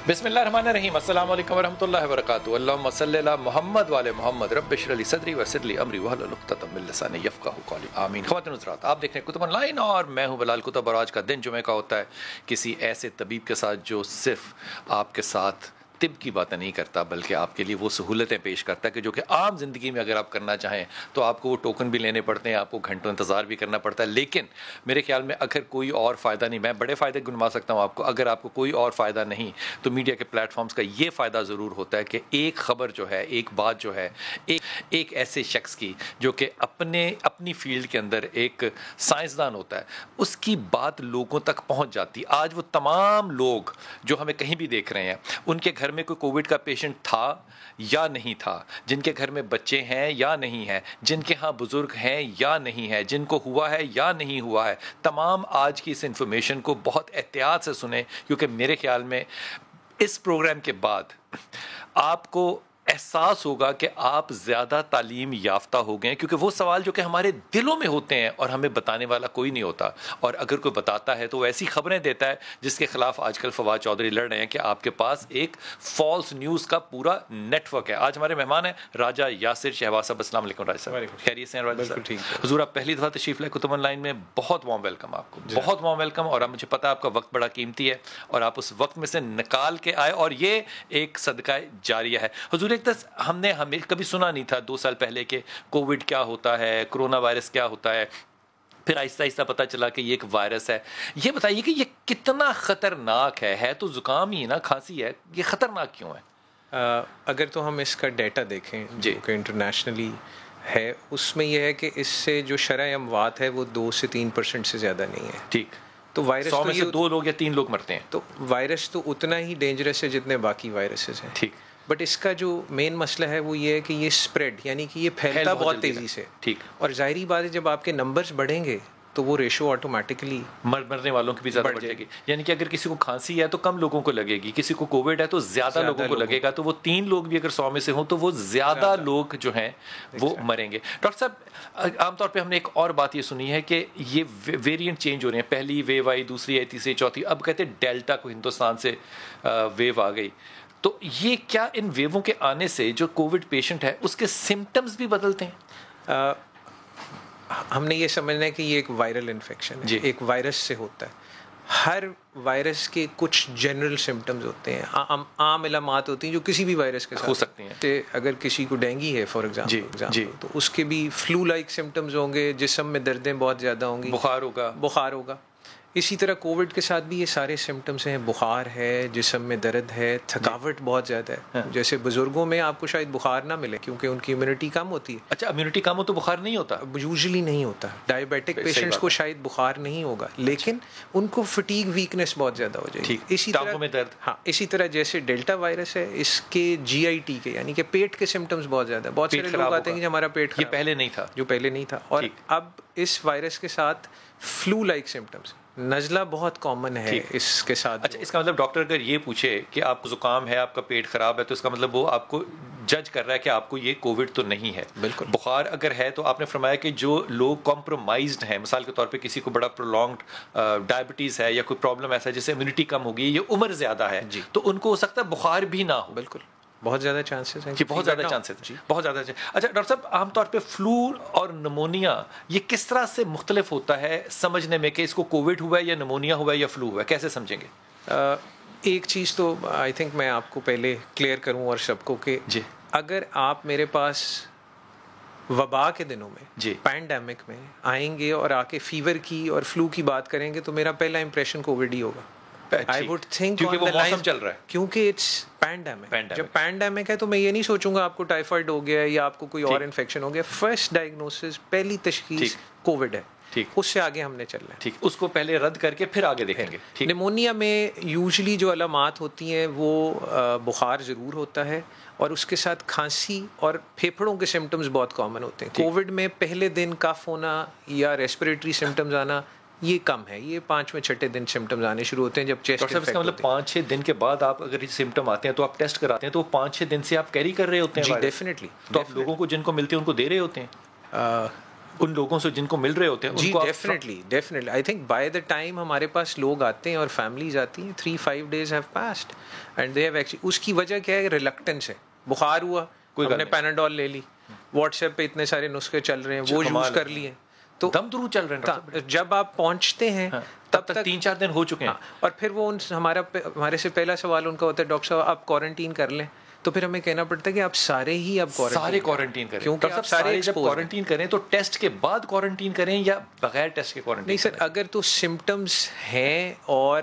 بسم اللہ الرحمن الرحیم. السلام علیکم ورحمۃ اللہ وبرکاتہ. اللہم صلی علی محمد وعلی محمد. رب اشرح لی صدری ویسر لی امری واحلل عقدۃ من لسانی یفقہوا قولی. آمین. خواتین حضرات، آپ دیکھ رہے ہیں کتب آن لائن اور میں ہوں بلال کتب، اور آج کا دن جمعہ کا ہوتا ہے کسی ایسے طبیب کے ساتھ جو صرف آپ کے ساتھ طب کی باتیں نہیں کرتا بلکہ آپ کے لیے وہ سہولتیں پیش کرتا ہے کہ جو کہ عام زندگی میں اگر آپ کرنا چاہیں تو آپ کو وہ ٹوکن بھی لینے پڑتے ہیں، آپ کو گھنٹوں انتظار بھی کرنا پڑتا ہے. لیکن میرے خیال میں اگر کوئی اور فائدہ نہیں، میں بڑے فائدے گنوا سکتا ہوں آپ کو، اگر آپ کو کوئی اور فائدہ نہیں تو میڈیا کے پلیٹ فارمز کا یہ فائدہ ضرور ہوتا ہے کہ ایک خبر جو ہے، ایک بات جو ہے، ایک ایسے شخص کی جو کہ اپنی فیلڈ کے اندر ایک سائنسدان ہوتا ہے، اس کی بات لوگوں تک پہنچ جاتی. آج وہ تمام لوگ جو ہمیں کہیں بھی دیکھ رہے ہیں، ان کے گھر میں کوئی کووڈ کا پیشنٹ تھا یا نہیں تھا، جن کے گھر میں بچے ہیں یا نہیں ہیں، جن کے ہاں بزرگ ہیں یا نہیں ہیں، جن کو ہوا ہے یا نہیں ہوا ہے، تمام آج کی اس انفارمیشن کو بہت احتیاط سے سنیں، کیونکہ میرے خیال میں اس پروگرام کے بعد آپ کو احساس ہوگا کہ آپ زیادہ تعلیم یافتہ ہو گئے، کیونکہ وہ سوال جو کہ ہمارے دلوں میں ہوتے ہیں اور ہمیں بتانے والا کوئی نہیں ہوتا، اور اگر کوئی بتاتا ہے تو وہ ایسی خبریں دیتا ہے جس کے خلاف آج کل فواد چودھری لڑ رہے ہیں کہ آپ کے پاس ایک فالس نیوز کا پورا نیٹ ورک ہے. آج ہمارے مہمان ہیں راجہ یاسر شہباز صاحب. السلام علیکم راجہ صاحب، خیریت سے ہیں راجہ صاحب؟ حضور آپ پہلی دفعہ تشریف لائے کتب آن لائن میں، بہت وارم ویلکم آپ کو، بہت وارم ویلکم. اور اب مجھے پتا ہے آپ کا وقت بڑا قیمتی ہے اور آپ اس وقت میں سے نکال کے آئے، اور یہ ایک صدقہ جاریہ ہے. حضور ایک ہم نے کبھی سنا نہیں تھا 2 سال پہلے کہ کووڈ کیا ہوتا ہے، کرونا وائرس کیا ہوتا ہے، پھر آہستہ آہستہ پتہ چلا کہ یہ ایک وائرس ہے. یہ بتائیے کہ یہ کتنا خطرناک ہے تو زکام ہی نا، کھانسی ہے، یہ خطرناک کیوں ہے؟ اگر تو ہم اس کا ڈیٹا دیکھیں جو کہ انٹرنیشنلی ہے، اس میں یہ ہے کہ اس سے جو شرح اموات ہے وہ 2 سے 3% سے زیادہ نہیں ہے. ٹھیک. تو وائرس 100 میں سے 2 لوگ یا 3 لوگ مرتے ہیں. تو وائرس تو اتنا ہی ڈینجرس ہے جتنے باقی وائرسز ہیں. ٹھیک. بٹ اس کا جو مین مسئلہ ہے وہ یہ ہے کہ یہ اسپریڈ، یعنی کہ یہ پھیلتا بہت تیزی سے. ٹھیک. اور ظاہری بات ہے جب آپ کے نمبرز بڑھیں گے تو وہ ریشو آٹومیٹکلی مرنے والوں کی بھی زیادہ بڑھ جائے گی. یعنی کہ اگر کسی کو کھانسی ہے تو کم لوگوں کو لگے گی، کسی کو کووڈ ہے تو زیادہ لوگوں کو لگے گا. تو وہ 3 لوگ بھی اگر 100 میں سے ہوں تو وہ زیادہ لوگ جو ہیں وہ مریں گے. ڈاکٹر صاحب عام طور پہ ہم نے ایک اور بات یہ سنی ہے کہ یہ ویریئنٹ چینج ہو رہے ہیں، پہلی ویو آئی، دوسری آئی، تیسری، چوتھی، اب کہتے ہیں ڈیلٹا کو ہندوستان سے ویو آ گئی. تو یہ کیا ان ویووں کے آنے سے جو کووڈ پیشنٹ ہے اس کے سمٹمز بھی بدلتے ہیں؟ ہم نے یہ سمجھنا ہے کہ یہ ایک وائرل انفیکشن ہے، ایک وائرس سے ہوتا ہے. ہر وائرس کے کچھ جنرل سمٹمز ہوتے ہیں، عام علامات ہوتی ہیں جو کسی بھی وائرس کے ساتھ ہو سکتی ہیں. اگر کسی کو ڈینگی ہے فار ایگزامپل تو اس کے بھی فلو لائک سمٹمز ہوں گے، جسم میں دردیں بہت زیادہ ہوں گی، بخار ہوگا. اسی طرح کووڈ کے ساتھ بھی یہ سارے سمٹمز ہیں، بخار ہے، جسم میں درد ہے، تھکاوٹ بہت زیادہ ہے. جیسے بزرگوں میں آپ کو شاید بخار نہ ملے کیونکہ ان کی امیونٹی کم ہوتی ہے. اچھا، امیونٹی کم ہو تو بخار نہیں ہوتا؟ یوزلی نہیں ہوتا. ڈائبیٹک پیشنٹس کو شاید بخار نہیں ہوگا، لیکن ان کو فٹیگ ویکنیس بہت زیادہ ہو جائے گی. اسی طرح میں درد. ہاں، اسی طرح جیسے ڈیلٹا وائرس ہے، اس کے جی آئی ٹی کے یعنی کہ پیٹ کے سمٹمز بہت زیادہ. بہت سارے لوگ آتے ہیں کہ ہمارا پیٹ خراب، یہ پہلے نہیں تھا، جو پہلے نہیں تھا. اور اب اس وائرس کے ساتھ فلو لائک سمٹمز، نزلہ بہت کامن ہے اس کے ساتھ. اچھا، اس کا مطلب ڈاکٹر اگر یہ پوچھے کہ آپ کو زکام ہے، آپ کا پیٹ خراب ہے، تو اس کا مطلب وہ آپ کو جج کر رہا ہے کہ آپ کو یہ کووڈ تو نہیں ہے. بالکل. بخار اگر ہے تو آپ نے فرمایا کہ جو لوگ کمپرومائزڈ ہیں، مثال کے طور پہ کسی کو بڑا پرولونگڈ ڈائبٹیز ہے یا کوئی پرابلم ایسا ہے جس سے امیونٹی کم ہوگی یا عمر زیادہ ہے، تو ان کو ہو سکتا ہے بخار بھی نہ ہو. بالکل، بہت زیادہ چانسز ہیں. بہت زیادہ چانسز ہیں، بہت زیادہ. اچھا ڈاکٹر صاحب، عام طور پہ فلو اور نمونیا یہ کس طرح سے مختلف ہوتا ہے سمجھنے میں کہ اس کو کووڈ ہوا ہے یا نمونیا ہوا ہے یا فلو ہوا ہے، کیسے سمجھیں گے؟ ایک چیز تو آئی تھنک میں آپ کو پہلے کلیئر کروں اور سب کو کہ اگر آپ میرے پاس وبا کے دنوں میں، پینڈیمک میں آئیں گے اور آ کے فیور کی اور فلو کی بات کریں گے تو میرا پہلا امپریشن کووڈ ہی ہوگا. I would think کیونکہ وہ موسم چل رہا ہے، کیونکہ اٹس پینڈیمک. جب پینڈیمک ہے تو میں یہ نہیں سوچوں گا آپ کو ٹائیفائڈ ہو گیا یا آپ کو کوئی اور انفیکشن ہو گیا. فرسٹ ڈائگنوسس، پہلی تشخیص کووڈ ہے. اس سے آگے ہم نے چلنا ہے. اس کو پہلے رد کر کے پھر آگے دیکھیں گے. نمونیا میں یوزلی جو علامات ہوتی ہیں وہ بخار ضرور ہوتا ہے اور اس کے ساتھ کھانسی اور پھیپھڑوں کے سمٹمز بہت کامن ہوتے ہیں. کووڈ میں پہلے دن کف ہونا یا ریسپریٹری سمٹمز آنا یہ کم ہے. یہ 5ویں 6ٹھے دن سمٹمز آنے شروع ہوتے ہیں جب چیسٹ انفیکٹ ہوتے ہیں. مطلب 5-6 دن کے بعد آپ اگر یہ سمٹم آتے ہیں تو آپ ٹیسٹ کراتے ہیں تو 5-6 دن سے آپ کیری کر رہے ہوتے ہیں؟ جی ڈیفینیٹلی. تو آپ لوگوں کو جن کو ملتے ہیں ان کو دے رہے ہوتے ہیں؟ ان لوگوں سے جن کو مل رہے ہوتے ہیں. جی definitely I think by the time ہمارے پاس لوگ آتے ہیں اور فیملیز آتی ہیں 3-5 days have passed and they have actually. اس کی وجہ کیا ہے؟ ریلکٹنس ہے. بخار ہوا, ہم نے پیناڈول لے لی, واٹس ایپ پہ اتنے سارے نسخے چل رہے ہیں, وہ یوز کر لیے, تو دم درو چل رہے ہیں. جب آپ پہنچتے ہیں تب تک 3-4 دن ہو چکے ہیں, اور پھر وہ ہمارے سے پہلا سوال ان کا ہوتا ہے ڈاکٹر صاحب آپ کوارنٹین کر لیں. تو پھر ہمیں کہنا پڑتا ہے کہ آپ سارے ہی اب کوارنٹین کریں, کیونکہ آپ سارے جب کوارنٹین کریں تو ٹیسٹ کے بعد کوارنٹین کریں یا بغیر ٹیسٹ کے کوارنٹین؟ نہیں سر, اگر تو سمٹمز ہیں اور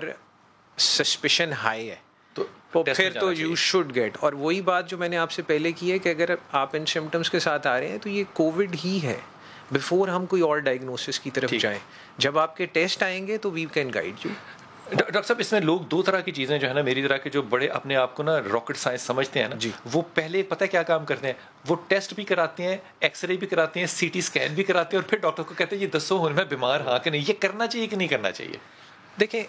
سسپیشن ہائی ہے تو پھر تو یو شوڈ گیٹ. اور وہی بات جو میں نے آپ سے پہلے کی ہے کہ اگر آپ ان سمٹمز کے ساتھ آ رہے ہیں تو یہ کووڈ ہی ہے, بیفور ہم کوئی اور ڈائگنوسس کی طرف جائیں. جب آپ کے ٹیسٹ آئیں گے تو we can guide you. Doctor صاحب اس میں لوگ 2 طرح کی چیزیں جو ہے نا, میری طرح کے جو بڑے اپنے آپ کو نا راکٹ سائنس سمجھتے ہیں نا, وہ پہلے پتہ کیا کام کرتے ہیں, وہ ٹیسٹ بھی کراتے ہیں, ایکس رے بھی کراتے ہیں, CT اسکین بھی کراتے ہیں, اور پھر ڈاکٹر کو کہتے ہیں یہ دسو میں بیمار ہاں کہ نہیں, یہ کرنا چاہیے کہ نہیں کرنا چاہیے؟ دیکھیں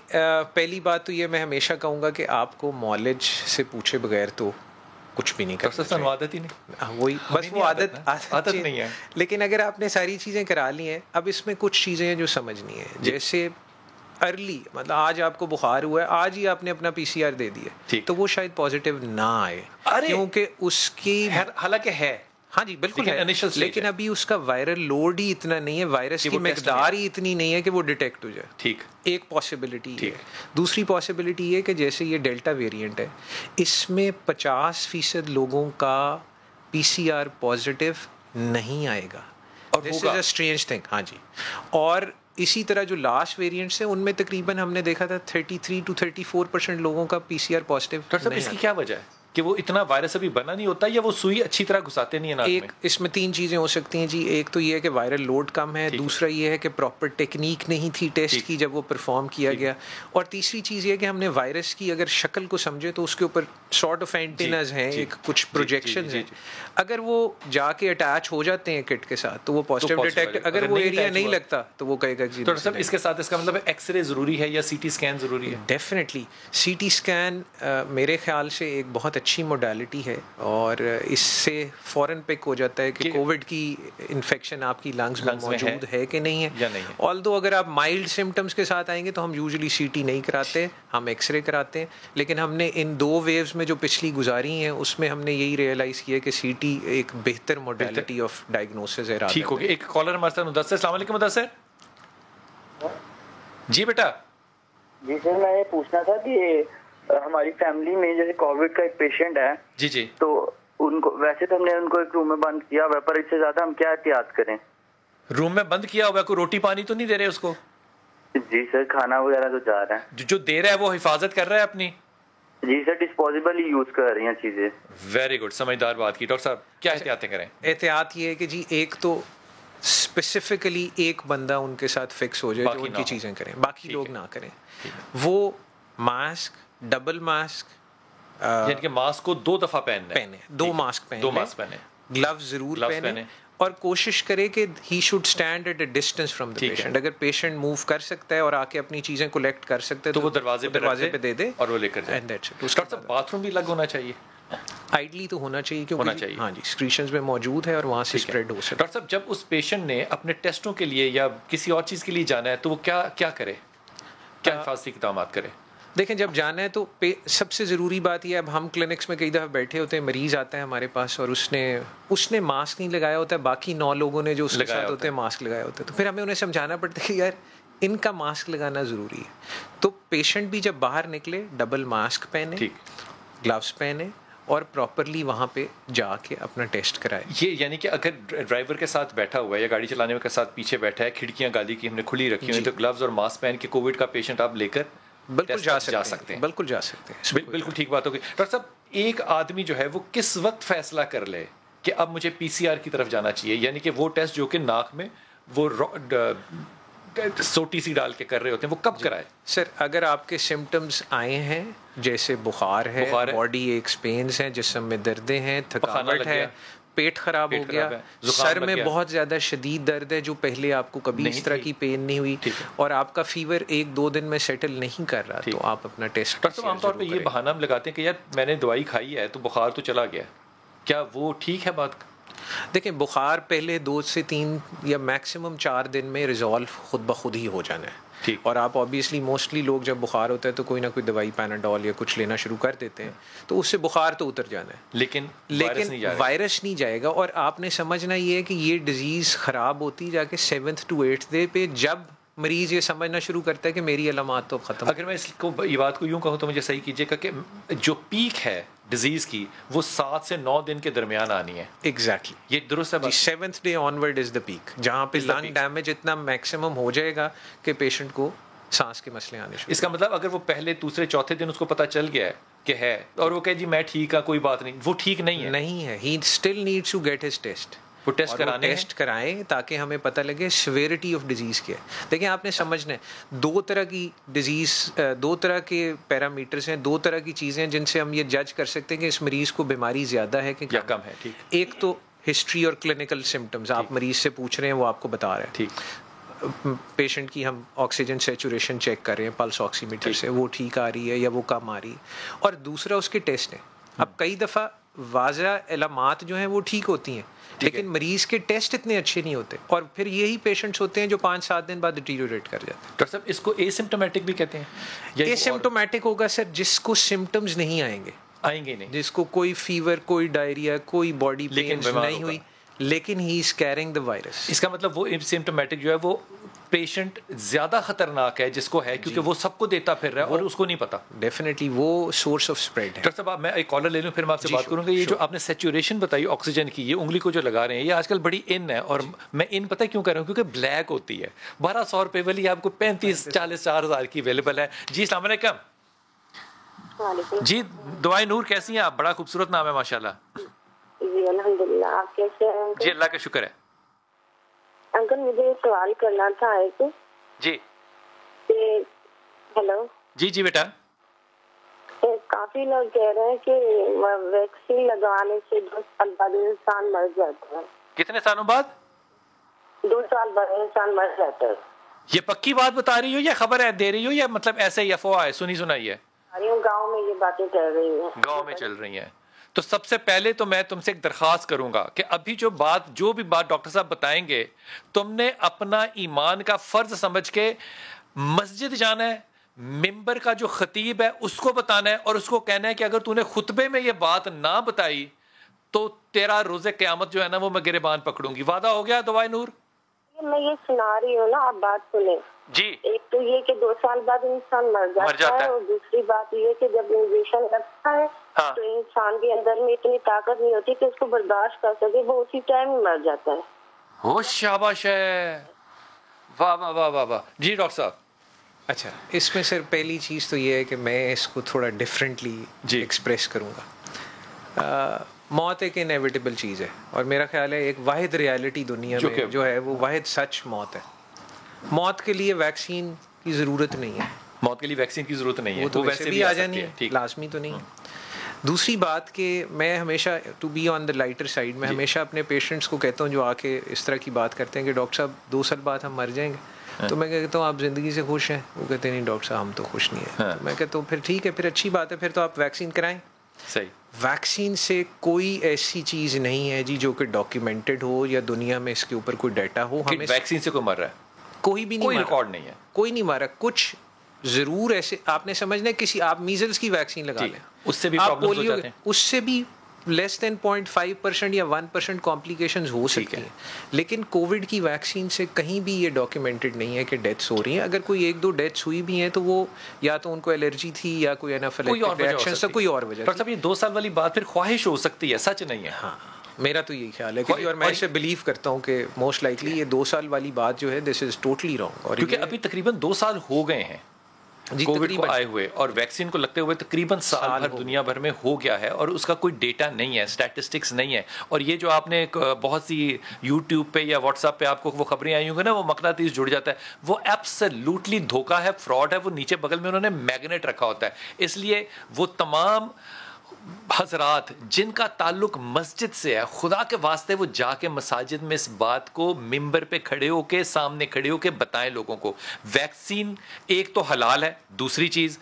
پہلی بات تو یہ میں ہمیشہ کہوں گا کہ آپ کو مالج سے پوچھے بغیر تو کچھ بھی نہیں کرنا چاہیے. عادت ہی نہیں, وہی بس وہ عادت نہیں ہے. لیکن اگر آپ نے ساری چیزیں کرا لی ہیں, اب اس میں کچھ چیزیں ہیں جو سمجھنی ہے. جیسے ارلی, مطلب آج آپ کو بخار ہوا ہے, آج ہی آپ نے اپنا PCR دے دیا, تو وہ شاید پازیٹیو نہ آئے, کیونکہ اس کی حالانکہ ہے, ہاں جی بالکل ہے, لیکن ابھی اس کا وائرل لوڈ ہی اتنا نہیں ہے, وائرس کی مقدار ہی اتنی نہیں ہے کہ وہ ڈیٹیکٹ ہو جائے. ٹھیک, ایک پاسبلٹی ہے. دوسری پاسبلٹی یہ کہ جیسے یہ ڈیلٹا ویریئنٹ ہے, اس میں 50% لوگوں کا PCR پازیٹیو نہیں آئے گا. دس از اے اسٹرینج تھنگ. ہاں جی. اور اسی طرح جو لاسٹ ویریئنٹس ہیں ان میں تقریباً ہم نے دیکھا تھا 33 to 34% لوگوں کا PCR پازیٹیو. اس کی کیا وجہ ہے کہ وہ اتنا وائرس ابھی بنا نہیں ہوتا, یا وہ سوئی اچھی طرح گھساتے نہیں ہیں ناک میں؟ ایک اس میں 3 چیزیں ہو سکتی ہیں جی. ایک تو یہ ہے کہ وائرل لوڈ کم ہے, دوسرا یہ ہے کہ پراپر ٹیکنیک نہیں تھی ٹیسٹ کی جب وہ پرفارم کیا گیا, اور تیسری چیز یہ ہے کہ ہم نے وائرس کی اگر شکل کو سمجھے تو اس کے اوپر سارٹ آف اینٹیناز ہیں, ایک کچھ پروجیکشنز ہیں. اگر وہ جا کے اٹیچ ہو جاتے ہیں کٹ کے ساتھ تو وہ پازیٹیو ڈیٹیکٹ, اگر وہ ایریا نہیں لگتا تو وہ کہے گا جی. تو سب اس کے ساتھ اس کا مطلب ایکس رے ضروری ہے یا CT اسکین ضروری ہے؟ ڈیفینیٹلی CT اسکین میرے خیال سے ایک بہت اچھی موڈیلٹی ہے, اور اس سے فوراً پک ہو جاتا ہے کہ کووڈ کی انفیکشن آپ کی لنگس میں موجود ہے کہ نہیں ہے. آلدو اگر آپ مائلڈ سمٹمس کے ساتھ آئیں گے تو ہم یوزلی CT نہیں کراتے, ہم ایکس رے کراتے ہیں. لیکن ہم نے ان 2 ویوز میں جو پچھلی گزاری ہیں اس میں ہم نے یہی ریئلائز کیا کہ CT ایک بہتر موڈیلٹی آف ڈائگنوسس ہے. ٹھیک ہو گیا. ایک کالر ہمارے ساتھ مدثر. السلام علیکم مدثر. جی بیٹا. جی سر, میں یہ پوچھنا تھا کہ ہماری فیملی میں جیسے کووڈ کا ایک پیشنٹ ہے, جی, تو ان کو ویسے تو ہم نے ان کو ایک روم میں بند کیا ہوا ہے, پر اس سے زیادہ ہم کیا احتیاط کریں؟ روم میں بند کیا ہوا ہے, کوئی روٹی پانی تو نہیں دے رہے اس کو؟ جی سر, کھانا وغیرہ تو جا رہا ہے, جو دے رہا ہے وہ حفاظت کر رہا ہے اپنی؟ جی سر, ڈسپوزیبل ہی یوز کر رہی ہیں چیزیں. ویری گڈ, سمجھدار بات کی. ڈاکٹر صاحب کیا احتیاطیں کریں؟ احتیاط یہ ہے کہ جی ایک تو اسپیسیفکلی ایک بندہ ان کے ساتھ فکس ہو جائے جو ان کی چیزیں کریں, باقی لوگ نہ کریں. وہ ماسک, ڈبل ماسک, یعنی کہ ماسک کو 2 دفعہ پہنے, 2 ماسک پہنے, گلوز ضرور پہنے, اور کوشش کرے کہ he should stand at a distance from the patient. اگر پیشنٹ موو کر سکتا ہے اور آ کے اپنی چیزیں کلیکٹ کر سکتا ہے تو وہ دروازے پہ دے دے اور وہ لے کر جائے. ڈاکٹر صاحب باتھ روم بھی الگ ہونا چاہیے؟ آئیڈلی تو ہونا چاہیے, کیونکہ ہاں جی سیکریشنز میں موجود ہے اور وہاں سے اسپریڈ ہو سکتا ہے. ڈاکٹر صاحب جب اس پیشنٹ نے اپنے ٹیسٹوں کے لیے یا کسی اور چیز کے لیے جانا ہے تو وہ کیا کرے, کیا حفاظتی اقدامات کرے؟ دیکھیں جب جانا ہے تو سب سے ضروری بات یہ ہے, اب ہم کلینکس میں کئی دفعہ بیٹھے ہوتے ہیں, مریض آتا ہے ہمارے پاس اور اس نے ماسک نہیں لگایا ہوتا ہے, باقی 9 لوگوں نے جو اس کے ساتھ ہوتے ہیں ماسک لگایا ہوتا ہے, تو پھر ہمیں انہیں سمجھانا پڑتا ہے کہ یار ان کا ماسک لگانا ضروری ہے. تو پیشنٹ بھی جب باہر نکلے ڈبل ماسک پہنے, گلوز پہنے, اور پراپرلی وہاں پہ جا کے اپنا ٹیسٹ کرائے. یہ یعنی کہ اگر ڈرائیور کے ساتھ بیٹھا ہوا ہے یا گاڑی چلانے کے ساتھ پیچھے بیٹھا ہے, کھڑکیاں گاڑی کی ہم نے کھلی رکھی ہوئی, تو گلوز اور ماسک پہن کے کووڈ کا پیشنٹ آپ لے کر بالکل جا سکتے ہیں. بالکل جا سکتے ہیں, بالکل ٹھیک بات ہوگی. ڈاکٹر صاحب ایک آدمی جو ہے وہ کس وقت فیصلہ کر لے کہ اب مجھے PCR کی طرف جانا چاہیے, یعنی کہ وہ ٹیسٹ جو کہ ناک میں وہ سوٹی سی ڈال کے کر رہے ہوتے ہیں, وہ کب کرائے؟ سر اگر آپ کے سمٹمز آئے ہیں جیسے بخار ہے, باڈی ایکس پینز ہیں, جسم میں دردیں ہیں, تھکاوٹ ہے, پیٹ خراب ہو گیا, سر میں بہت زیادہ شدید درد ہے جو پہلے آپ کو کبھی اس طرح کی پین نہیں ہوئی, اور آپ کا فیور 1-2 دن میں سیٹل نہیں کر رہا, تو آپ اپنا ٹیسٹ. ڈاکٹر صاحب عام طور پہ یہ بہانہ ہم لگاتے ہیں کہ یار میں نے دوائی کھائی ہے تو بخار تو چلا گیا, کیا وہ ٹھیک ہے بات؟ دیکھیں بخار پہلے 2 سے 3 یا میکسیمم 4 دن میں ریزالو خود بخود ہی ہو جانا ہے. اور آپ آبویسلی موسٹلی لوگ جب بخار ہوتا ہے تو کوئی نہ کوئی دوائی پیناڈول یا کچھ لینا شروع کر دیتے ہیں, تو اس سے بخار تو اتر جانا ہے, لیکن وائرس نہیں جائے گا. اور آپ نے سمجھنا یہ ہے کہ یہ ڈیزیز خراب ہوتی جا کے 7th to 8th ڈے پہ, جب مریض یہ سمجھنا شروع کرتا ہے کہ میری علامات تو ختم. اگر میں اس کو یہ بات کو یوں کہوں تو مجھے صحیح کیجیے گا کہ جو پیک ہے ڈیزیز کی وہ 7 سے 9 دن کے درمیان آنی ہے. ایگزیکٹلی, یہ درست ہے. 7th day onward is the peak, جہاں پہ لنگ ڈیمیج اتنا میکسیمم ہو جائے گا کہ پیشنٹ کو سانس کے مسئلے آنے شروع. اس کا مطلب اگر وہ پہلے دوسرے چوتھے دن اس کو پتہ چل گیا ہے کہ ہے اور وہ کہے جی میں ٹھیک ہوں کوئی بات نہیں, وہ ٹھیک نہیں ہے. He still needs to get his test. وہ ٹیسٹ کرائیں تاکہ ہمیں پتہ لگے سیویرٹی آف ڈیزیز کیا ہے. دیکھیں آپ نے سمجھنا ہے 2 طرح کی ڈیزیز, 2 طرح کے پیرامیٹرز ہیں, 2 طرح کی چیزیں ہیں جن سے ہم یہ جج کر سکتے ہیں کہ اس مریض کو بیماری زیادہ ہے کہ کم ہے. ایک تو ہسٹری اور کلینکل سمٹمز, آپ مریض سے پوچھ رہے ہیں وہ آپ کو بتا رہے ہیں. پیشنٹ کی ہم آکسیجن سیچوریشن چیک کر رہے ہیں پلس آکسی میٹر سے, وہ ٹھیک آ رہی ہے یا وہ کم آ رہی ہے. اور دوسرا اس کے ٹیسٹ ہیں. اب کئی دفعہ واضح علامات جو ہیں وہ ٹھیک ہوتی ہیں لیکن مریض کے ٹیسٹ اتنے اچھے نہیں ہوتے, اور پھر یہی پیشنٹس ہوتے ہیں جو 5-7 دن بعد ڈیٹیریوریٹ کر جاتے ہیں. ڈاکٹر صاحب اس کو اے سمپٹومیٹک بھی کہتے ہیں. اے سمپٹومیٹک ہوگا سر جس کو سمٹمز نہیں آئیں گے نہیں, جس کو کوئی فیور, کوئی ڈائریا, کوئی باڈی پینز نہیں ہوئی, لیکن ہی از کیرنگ دا وائرس. اس کا مطلب وہ سمپٹومیٹک جو ہے وہ پیشنٹ زیادہ خطرناک ہے جس کو ہے, کیونکہ وہ سب کو دیتا پھر رہا ہے اور اس کو نہیں پتا. ڈیفینیٹلی وہ سورس آف اسپریڈ ہے. ڈاکٹر صاحب میں ایک کالر لے لوں پھر میں آپ سے بات کروں گا. یہ جو آپ نے سیچوریشن بتائی آکسیجن کی, یہ انگلی کو جو لگا رہے ہیں یہ آج کل بڑی ان ہے, اور میں ان پتہ کیوں کر رہا ہوں کیونکہ بلیک ہوتی ہے. 1200 روپے والی آپ کو 35-40-4,000 کی اویلیبل ہے. جی السلام علیکم. جی دعائیں نور, کیسی ہیں آپ؟ بڑا خوبصورت نام ہے ماشاء اللہ. جی الحمدللہ, آپ کیسے ہیں؟ جی اللہ کا شکر ہے. انکل مجھے سوال کرنا تھا ایک. جی ہیلو. جی بیٹا. کافی لوگ کہہ رہے ہیں کہ ویکسین لگوانے سے 2 سال بعد انسان مر جاتا ہے. کتنے سالوں بعد؟ 2 سال بعد انسان مر جاتا ہے. یہ پکی بات بتا رہی ہو یا خبر ہے دے رہی ہو یا مطلب ایسے ہی افواہ ہے سنی سنائی ہے؟ گاؤں میں یہ باتیں چل رہی ہیں. گاؤں میں چل رہی ہیں. تو سب سے پہلے تو میں تم سے ایک درخواست کروں گا کہ ابھی جو بھی بات ڈاکٹر صاحب بتائیں گے, تم نے اپنا ایمان کا فرض سمجھ کے مسجد جانا ہے, ممبر کا جو خطیب ہے اس کو بتانا ہے, اور اس کو کہنا ہے کہ اگر تو نے خطبے میں یہ بات نہ بتائی تو تیرا روز قیامت جو ہے نا وہ میں گریبان پکڑوں گی. وعدہ ہو گیا دعائے نور؟ میں یہ سنا رہی ہوں نا, آپ بات سنیں. جی. ایک تو یہ کہ 2 سال بعد انسان مر جاتا ہے, اور دوسری بات یہ کہ جب انجیکشن لگتا ہے تو انسان کے اندر میں اتنی طاقت نہیں ہوتی کہ اس کو برداشت کر سکے, وہ اسی ٹائم ہی مر جاتا ہے. ہو شاباش ہے, واہ واہ واہ واہ واہ. جی ڈاکٹر صاحب. اچھا, اس میں سر پہلی چیز تو یہ ہے کہ میں اس کو تھوڑا ڈفرینٹلی ایکسپریس کروں گا. موت ایک انیویٹیبل چیز ہے, اور میرا خیال ہے ایک واحد ریالٹی دنیا میں جو ہے وہ واحد سچ موت ہے. موت کے لیے ویکسین کی ضرورت نہیں ہے. موت کے لیے ویکسین کی ضرورت نہیں ہے, وہ تو ویسے بھی آ جانی ہے, لازمی تو نہیں ہے. دوسری بات کہ میں ہمیشہ to be on the lighter side, میں ہمیشہ اپنے پیشنٹس کو کہتا ہوں جو آ کے اس طرح کی بات کرتے ہیں کہ ڈاکٹر صاحب 2 سال بعد ہم مر جائیں گے, تو میں کہتا ہوں آپ زندگی سے خوش ہیں؟ وہ کہتے ہیں نہیں ڈاکٹر صاحب ہم تو خوش نہیں ہیں. میں کہتا ہوں پھر ٹھیک ہے, پھر اچھی بات ہے, پھر تو آپ ویکسین کرائیں. صحیح. ویکسین سے کوئی ایسی چیز نہیں ہے جی جو کہ ڈاکیومنٹڈ ہو یا دنیا میں اس کے اوپر کوئی ڈیٹا ہو. ہمیں ویکسین سے کوئی مر رہا ہے؟ کوئی بھی نہیں, کوئی ریکارڈ نہیں ہے, کوئی نہیں مارا. کچھ ضرور ایسے آپ نے سمجھنا ہے, کسی آپ میزلس کی ویکسین لگا لیں, اس سے بھی پرابلمز ہو جاتے ہیں, اس سے بھی لیس دین 0.5% یا 1% کمپلیکیشنز ہو سکتی ہیں. لیکن کووڈ کی ویکسین سے کہیں بھی یہ ڈاکیومنٹڈ نہیں ہے کہ ڈیتھس ہو رہی ہیں. اگر کوئی 1-2 ڈیتھس ہوئی بھی ہیں تو وہ یا تو ان کو الرجی تھی یا کوئی انافیلیکٹک ریئیکشن سے کوئی اور وجہ. ڈاکٹر صاحب یہ 2 سال والی بات پھر خواہش ہو سکتی ہے, سچ نہیں ہے. ہاں میرا تو یہی خیال ہے کہ, اور میں اسے بلیو کرتا ہوں کہ موسٹ لائکلی یہ 2 سال والی بات جو ہے دس از ٹوٹلی رانگ. اور کیونکہ ابھی تقریباً 2 سال ہو گئے ہیں کووڈ کو آئے ہوئے, اور ویکسین کو لگتے ہوئے تقریباً سال بھر دنیا بھر میں ہو گیا ہے, اور اس کا کوئی ڈیٹا نہیں ہے, اسٹیٹسٹکس نہیں ہے. اور یہ جو آپ نے بہت سی یوٹیوب پہ یا واٹس ایپ پہ آپ کو وہ خبریں آئی ہوں گی نا, وہ مقناطیس جڑ جاتا ہے, وہ ایبسلیوٹلی دھوکہ ہے, فراڈ ہے. وہ نیچے بغل میں انہوں نے میگنیٹ رکھا ہوتا ہے, اس لیے وہ تمام حضرات جن کا تعلق مسجد سے ہے، خدا کے واسطے وہ جا کے مساجد میں اس بات کو ممبر پہ کھڑے ہو کے، سامنے کھڑے ہو کے بتائیں لوگوں کو. ویکسین ایک تو حلال ہے، دوسری چیز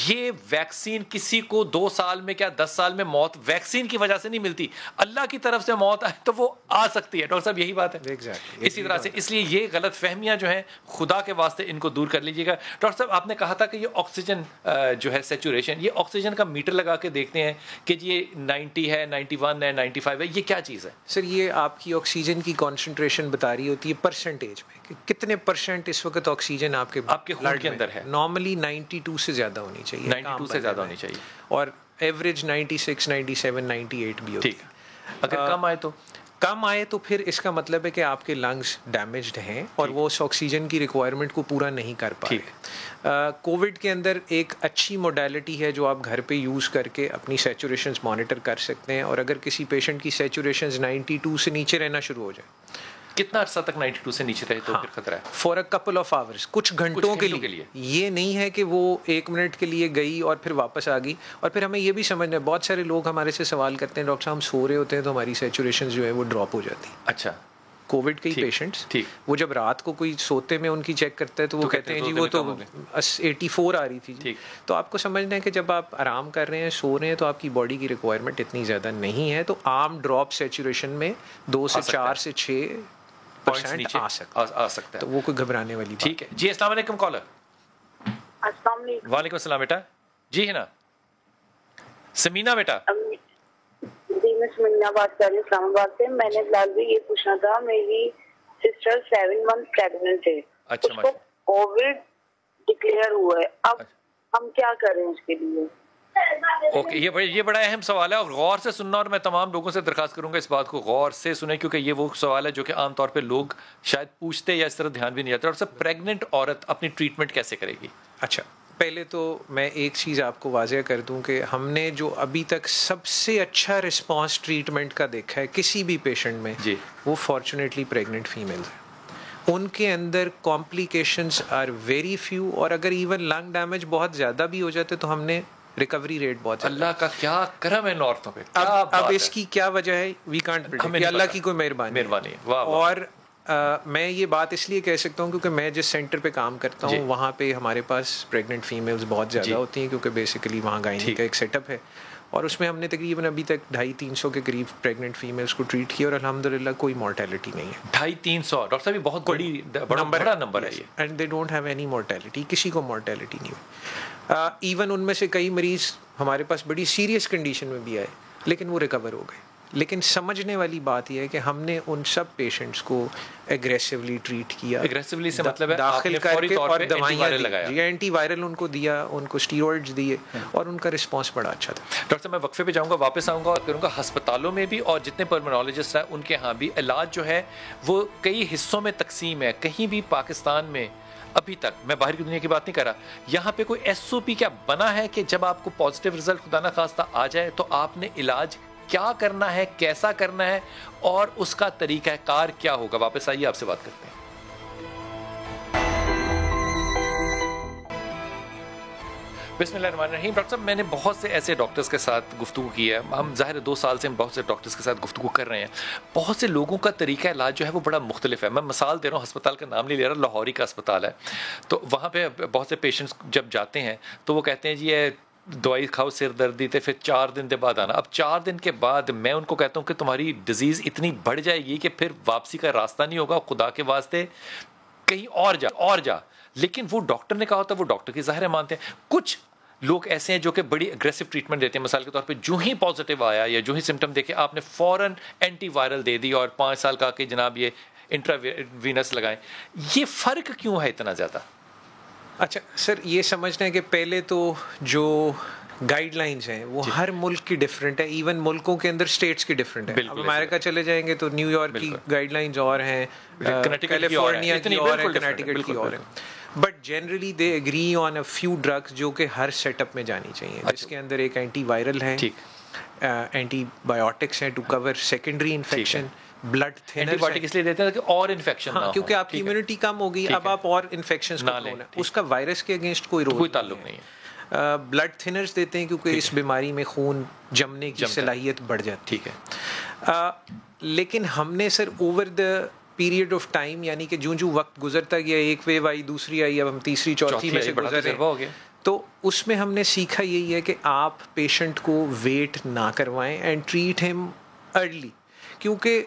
یہ ویکسین کسی کو 2 سال میں کیا 10 سال میں موت ویکسین کی وجہ سے نہیں ملتی. اللہ کی طرف سے موت آئے تو وہ آ سکتی ہے. ڈاکٹر صاحب یہی بات ہے. اسی طرح سے اس لیے یہ غلط فہمیاں جو ہیں خدا کے واسطے ان کو دور کر لیجیے گا. ڈاکٹر صاحب آپ نے کہا تھا کہ یہ آکسیجن جو ہے سیچوریشن، یہ آکسیجن کا میٹر لگا کے دیکھتے ہیں کہ یہ 90 ہے، 91 ہے، 95 ہے، یہ کیا چیز ہے سر؟ یہ آپ کی آکسیجن کی کانسنٹریشن بتا رہی ہوتی ہے پرسنٹیج میں کہ کتنے پرسنٹ اس وقت آکسیجن آپ کے خون کے اندر ہے. نارملی 92 سے زیادہ ہونی چاہیے، 92 سے زیادہ ہونی چاہیے، اور ایوریج 96 97 98 بھی ہوتی ہے. اگر کم آئے تو پھر اس کا مطلب ہے کہ آپ کے لنگس ڈیمیجڈ ہیں اور وہ اس آکسیجن کی ریکوائرمنٹ کو پورا نہیں کر پا رہے. کووڈ کے اندر ایک اچھی موڈیلٹی ہے جو آپ گھر پہ یوز کر کے اپنی سیچوریشنز مانیٹر کر سکتے ہیں، اور اگر کسی پیشنٹ کی سیچوریشنز 92 سے نیچے رہنا شروع ہو جائے، کتنا عرصہ تک 92 سے نیچے رہے تو پھر خطرہ ہے؟ For a couple of hours, کچھ گھنٹوں کے لیے. یہ نہیں ہے کہ وہ 1 منٹ کے لیے گئی اور پھر واپس آ گئی. اور پھر ہمیں یہ بھی سمجھنا ہے، بہت سارے لوگ ہمارے سے سوال کرتے ہیں ڈاکٹر صاحب ہم سو رہے ہوتے ہیں تو ہماری سیچوریشن جو ہے وہ ڈراپ ہو جاتی ہے. اچھا، کووڈ کے پیشنٹس وہ جب رات کو کوئی سوتے میں ان کی چیک کرتا ہے تو وہ کہتے ہیں جی وہ تو 84 آ رہی تھی. تو آپ کو سمجھنا ہے کہ جب آپ آرام کر رہے ہیں، سو رہے ہیں، تو آپ کی باڈی کی ریکوائرمنٹ اتنی زیادہ نہیں ہے. تو عام ڈراپ سیچوریشن میں 2 سے 4 سے 6% آ سکتا ہے. تو وہ کوئی گھبرانے والی بات. ٹھیک ہے جی. السلام علیکم کالر. السلام علیکم. وعلیکم السلام بیٹا. جی ہے نا سمینا بیٹا؟ جی میں سمینا بات کر رہی ہوں اسلام آباد سے. میں نے بلال بھی یہ پوچھنا تھا، میری سسٹر 7 منتھ پریگننٹ ہے. اچھا، اس کو کووڈ ڈکلیئر ہوا ہے، اب ہم کیا کریں اس کے لیے؟ اوکے، یہ بڑا اہم سوال ہے اور غور سے سننا، اور میں تمام لوگوں سے درخواست کروں گا اس بات کو غور سے سنیں، کیونکہ یہ وہ سوال ہے جو کہ عام طور پہ لوگ شاید پوچھتے یا اس طرح دھیان بھی نہیں جاتا. اور سب پریگننٹ عورت اپنی ٹریٹمنٹ کیسے کرے گی؟ اچھا، پہلے تو میں ایک چیز آپ کو واضح کر دوں کہ ہم نے جو ابھی تک سب سے اچھا رسپانس ٹریٹمنٹ کا دیکھا ہے کسی بھی پیشنٹ میں، وہ فارچونیٹلی پریگننٹ فیمیلز ہیں. ان کے اندر کمپلیکیشنز آر ویری فیو، اور اگر ایون لنگ ڈیمیج بہت زیادہ بھی ہو جاتے تو ہم نے ریکوری ریٹ بہت. اللہ کا کیا کرم ہے عورتوں پہ. اب اس کی کیا وجہ ہے؟ وی کانٹ پریڈکٹ، اللہ کی کوئی مہربانی. اور میں یہ بات اس لیے کہہ سکتا ہوں کیونکہ میں جس سینٹر پہ کام کرتا ہوں وہاں پہ ہمارے پاس پریگننٹ فیمیلز بہت زیادہ ہوتی ہیں، کیونکہ بیسیکلی وہاں گائنی کا ایک سیٹ اپ ہے. اور اس میں ہم نے تقریباً ابھی تک 250-300 کے قریب پریگننٹ فیمیلز کو ٹریٹ کیا، اور الحمدللہ کوئی مورٹیلٹی نہیں ہے. 250-300 ڈاکٹر صاحب یہ بہت بڑا نمبر ہے یہ. And they don't have any mortality, کسی کو مورٹیلٹی نہیں ہوئی. ایون ان میں سے کئی مریض ہمارے پاس بڑی سیریس کنڈیشن میں بھی آئے لیکن وہ ریکور ہو گئے. لیکن سمجھنے والی بات یہ ہے کہ ہم نے ان سب پیشنٹس کو ایگریسولی ٹریٹ کیا، ایگریسولی سے مطلب ہے داخل کر کے اور دوائیاں لگایا، اینٹی وائرل ان کو دیا، ان کو اسٹیرائڈز دیے، اور ان کا رسپانس بڑا اچھا تھا. ڈاکٹر صاحب میں وقفے پہ جاؤں گا، واپس آؤں گا اور کروں گا ہسپتالوں میں بھی اور جتنے پلمونالوجسٹ ہیں ان کے ہاں بھی علاج جو ہے وہ کئی حصوں میں تقسیم ہے. کہیں بھی پاکستان میں ابھی تک، میں باہر کی دنیا کی بات نہیں کر رہا، یہاں پہ کوئی SOP کیا بنا ہے کہ جب آپ کو پازیٹیو رزلٹ خدا نخواستہ آ جائے تو آپ نے علاج کیا کرنا ہے، کیسا کرنا ہے، اور اس کا طریقہ کار کیا ہوگا؟ واپس آئیے، آپ سے بات کرتے ہیں. بسم اللہ الرحمن الرحیم. ڈاکٹر صاحب میں نے بہت سے ایسے ڈاکٹرز کے ساتھ گفتگو کی ہے، ہم ظاہر 2 سال سے ہم بہت سے ڈاکٹرز کے ساتھ گفتگو کر رہے ہیں. بہت سے لوگوں کا طریقہ علاج جو ہے وہ بڑا مختلف ہے. میں مثال دے رہا ہوں، ہسپتال کا نام نہیں لے رہا، لاہوری کا ہسپتال ہے. تو وہاں پہ بہت سے پیشنٹس جب جاتے ہیں تو وہ کہتے ہیں جی یہ دوائی کھاؤ سر دردی تے پھر 4 دن کے بعد آنا. اب 4 دن کے بعد میں ان کو کہتا ہوں کہ تمہاری ڈیزیز اتنی بڑھ جائے گی کہ پھر واپسی کا راستہ نہیں ہوگا، خدا کے واسطے کہیں اور جا. لیکن وہ ڈاکٹر نے کہا ہوتا ہے، وہ ڈاکٹر کی ظاہر مانتے ہیں. کچھ لوگ ایسے ہیں جو کہ بڑی اگریسو ٹریٹمنٹ دیتے ہیں. مثال کے طور پہ جو ہی پازیٹیو آیا یا جو ہی سمٹم دیکھے آپ نے فوراً اینٹی وائرل دے دی اور 5 سال کا کہ جناب یہ انٹرا وینس لگائیں. یہ فرق کیوں ہے اتنا زیادہ؟ اچھا سر، یہ سمجھنا ہے کہ پہلے تو جو گائیڈ لائنز ہیں وہ ہر ملک کی ڈفرینٹ ہے، ایون ملکوں کے اندر اسٹیٹس کی ڈفرینٹ ہے. اب امریکہ چلے جائیں گے تو نیو یارک کی گائیڈ لائنز اور ہیں، کیلیفورنیا کی اور ہیں، کنیکٹیکٹ کی اور ہیں. But generally they agree on a few drugs جو کہ ہر سیٹ اپ میں جانی چاہیے، جس کے اندر ایک اینٹی وائرل ہے، اینٹی بایوٹکس ہیں to cover secondary infection, blood thinner اس لیے دیتے ہیں کہ اور انفیکشن نہ ہو، کیونکہ آپ کی امیونٹی کم ہو گئی، اب آپ اور انفیکشنز کو، اس کا وائرس کے اگینسٹ کوئی تعلق نہیں ہے. بلڈ تھنرز دیتے ہیں کیونکہ اس بیماری میں خون جمنے کی صلاحیت بڑھ جاتی ہے. لیکن ہم نے sir over the period of time یعنی کہ جو وقت گزرتا گیا ایک ویو آئی دوسری آئی اب ہم تیسری چوتھی میں سے گزر رہے ہیں تو اس میں ہم نے سیکھا یہی ہے کہ آپ پیشنٹ کو ویٹ نہ کروائیں اینڈ ٹریٹ ہم ارلی. کیونکہ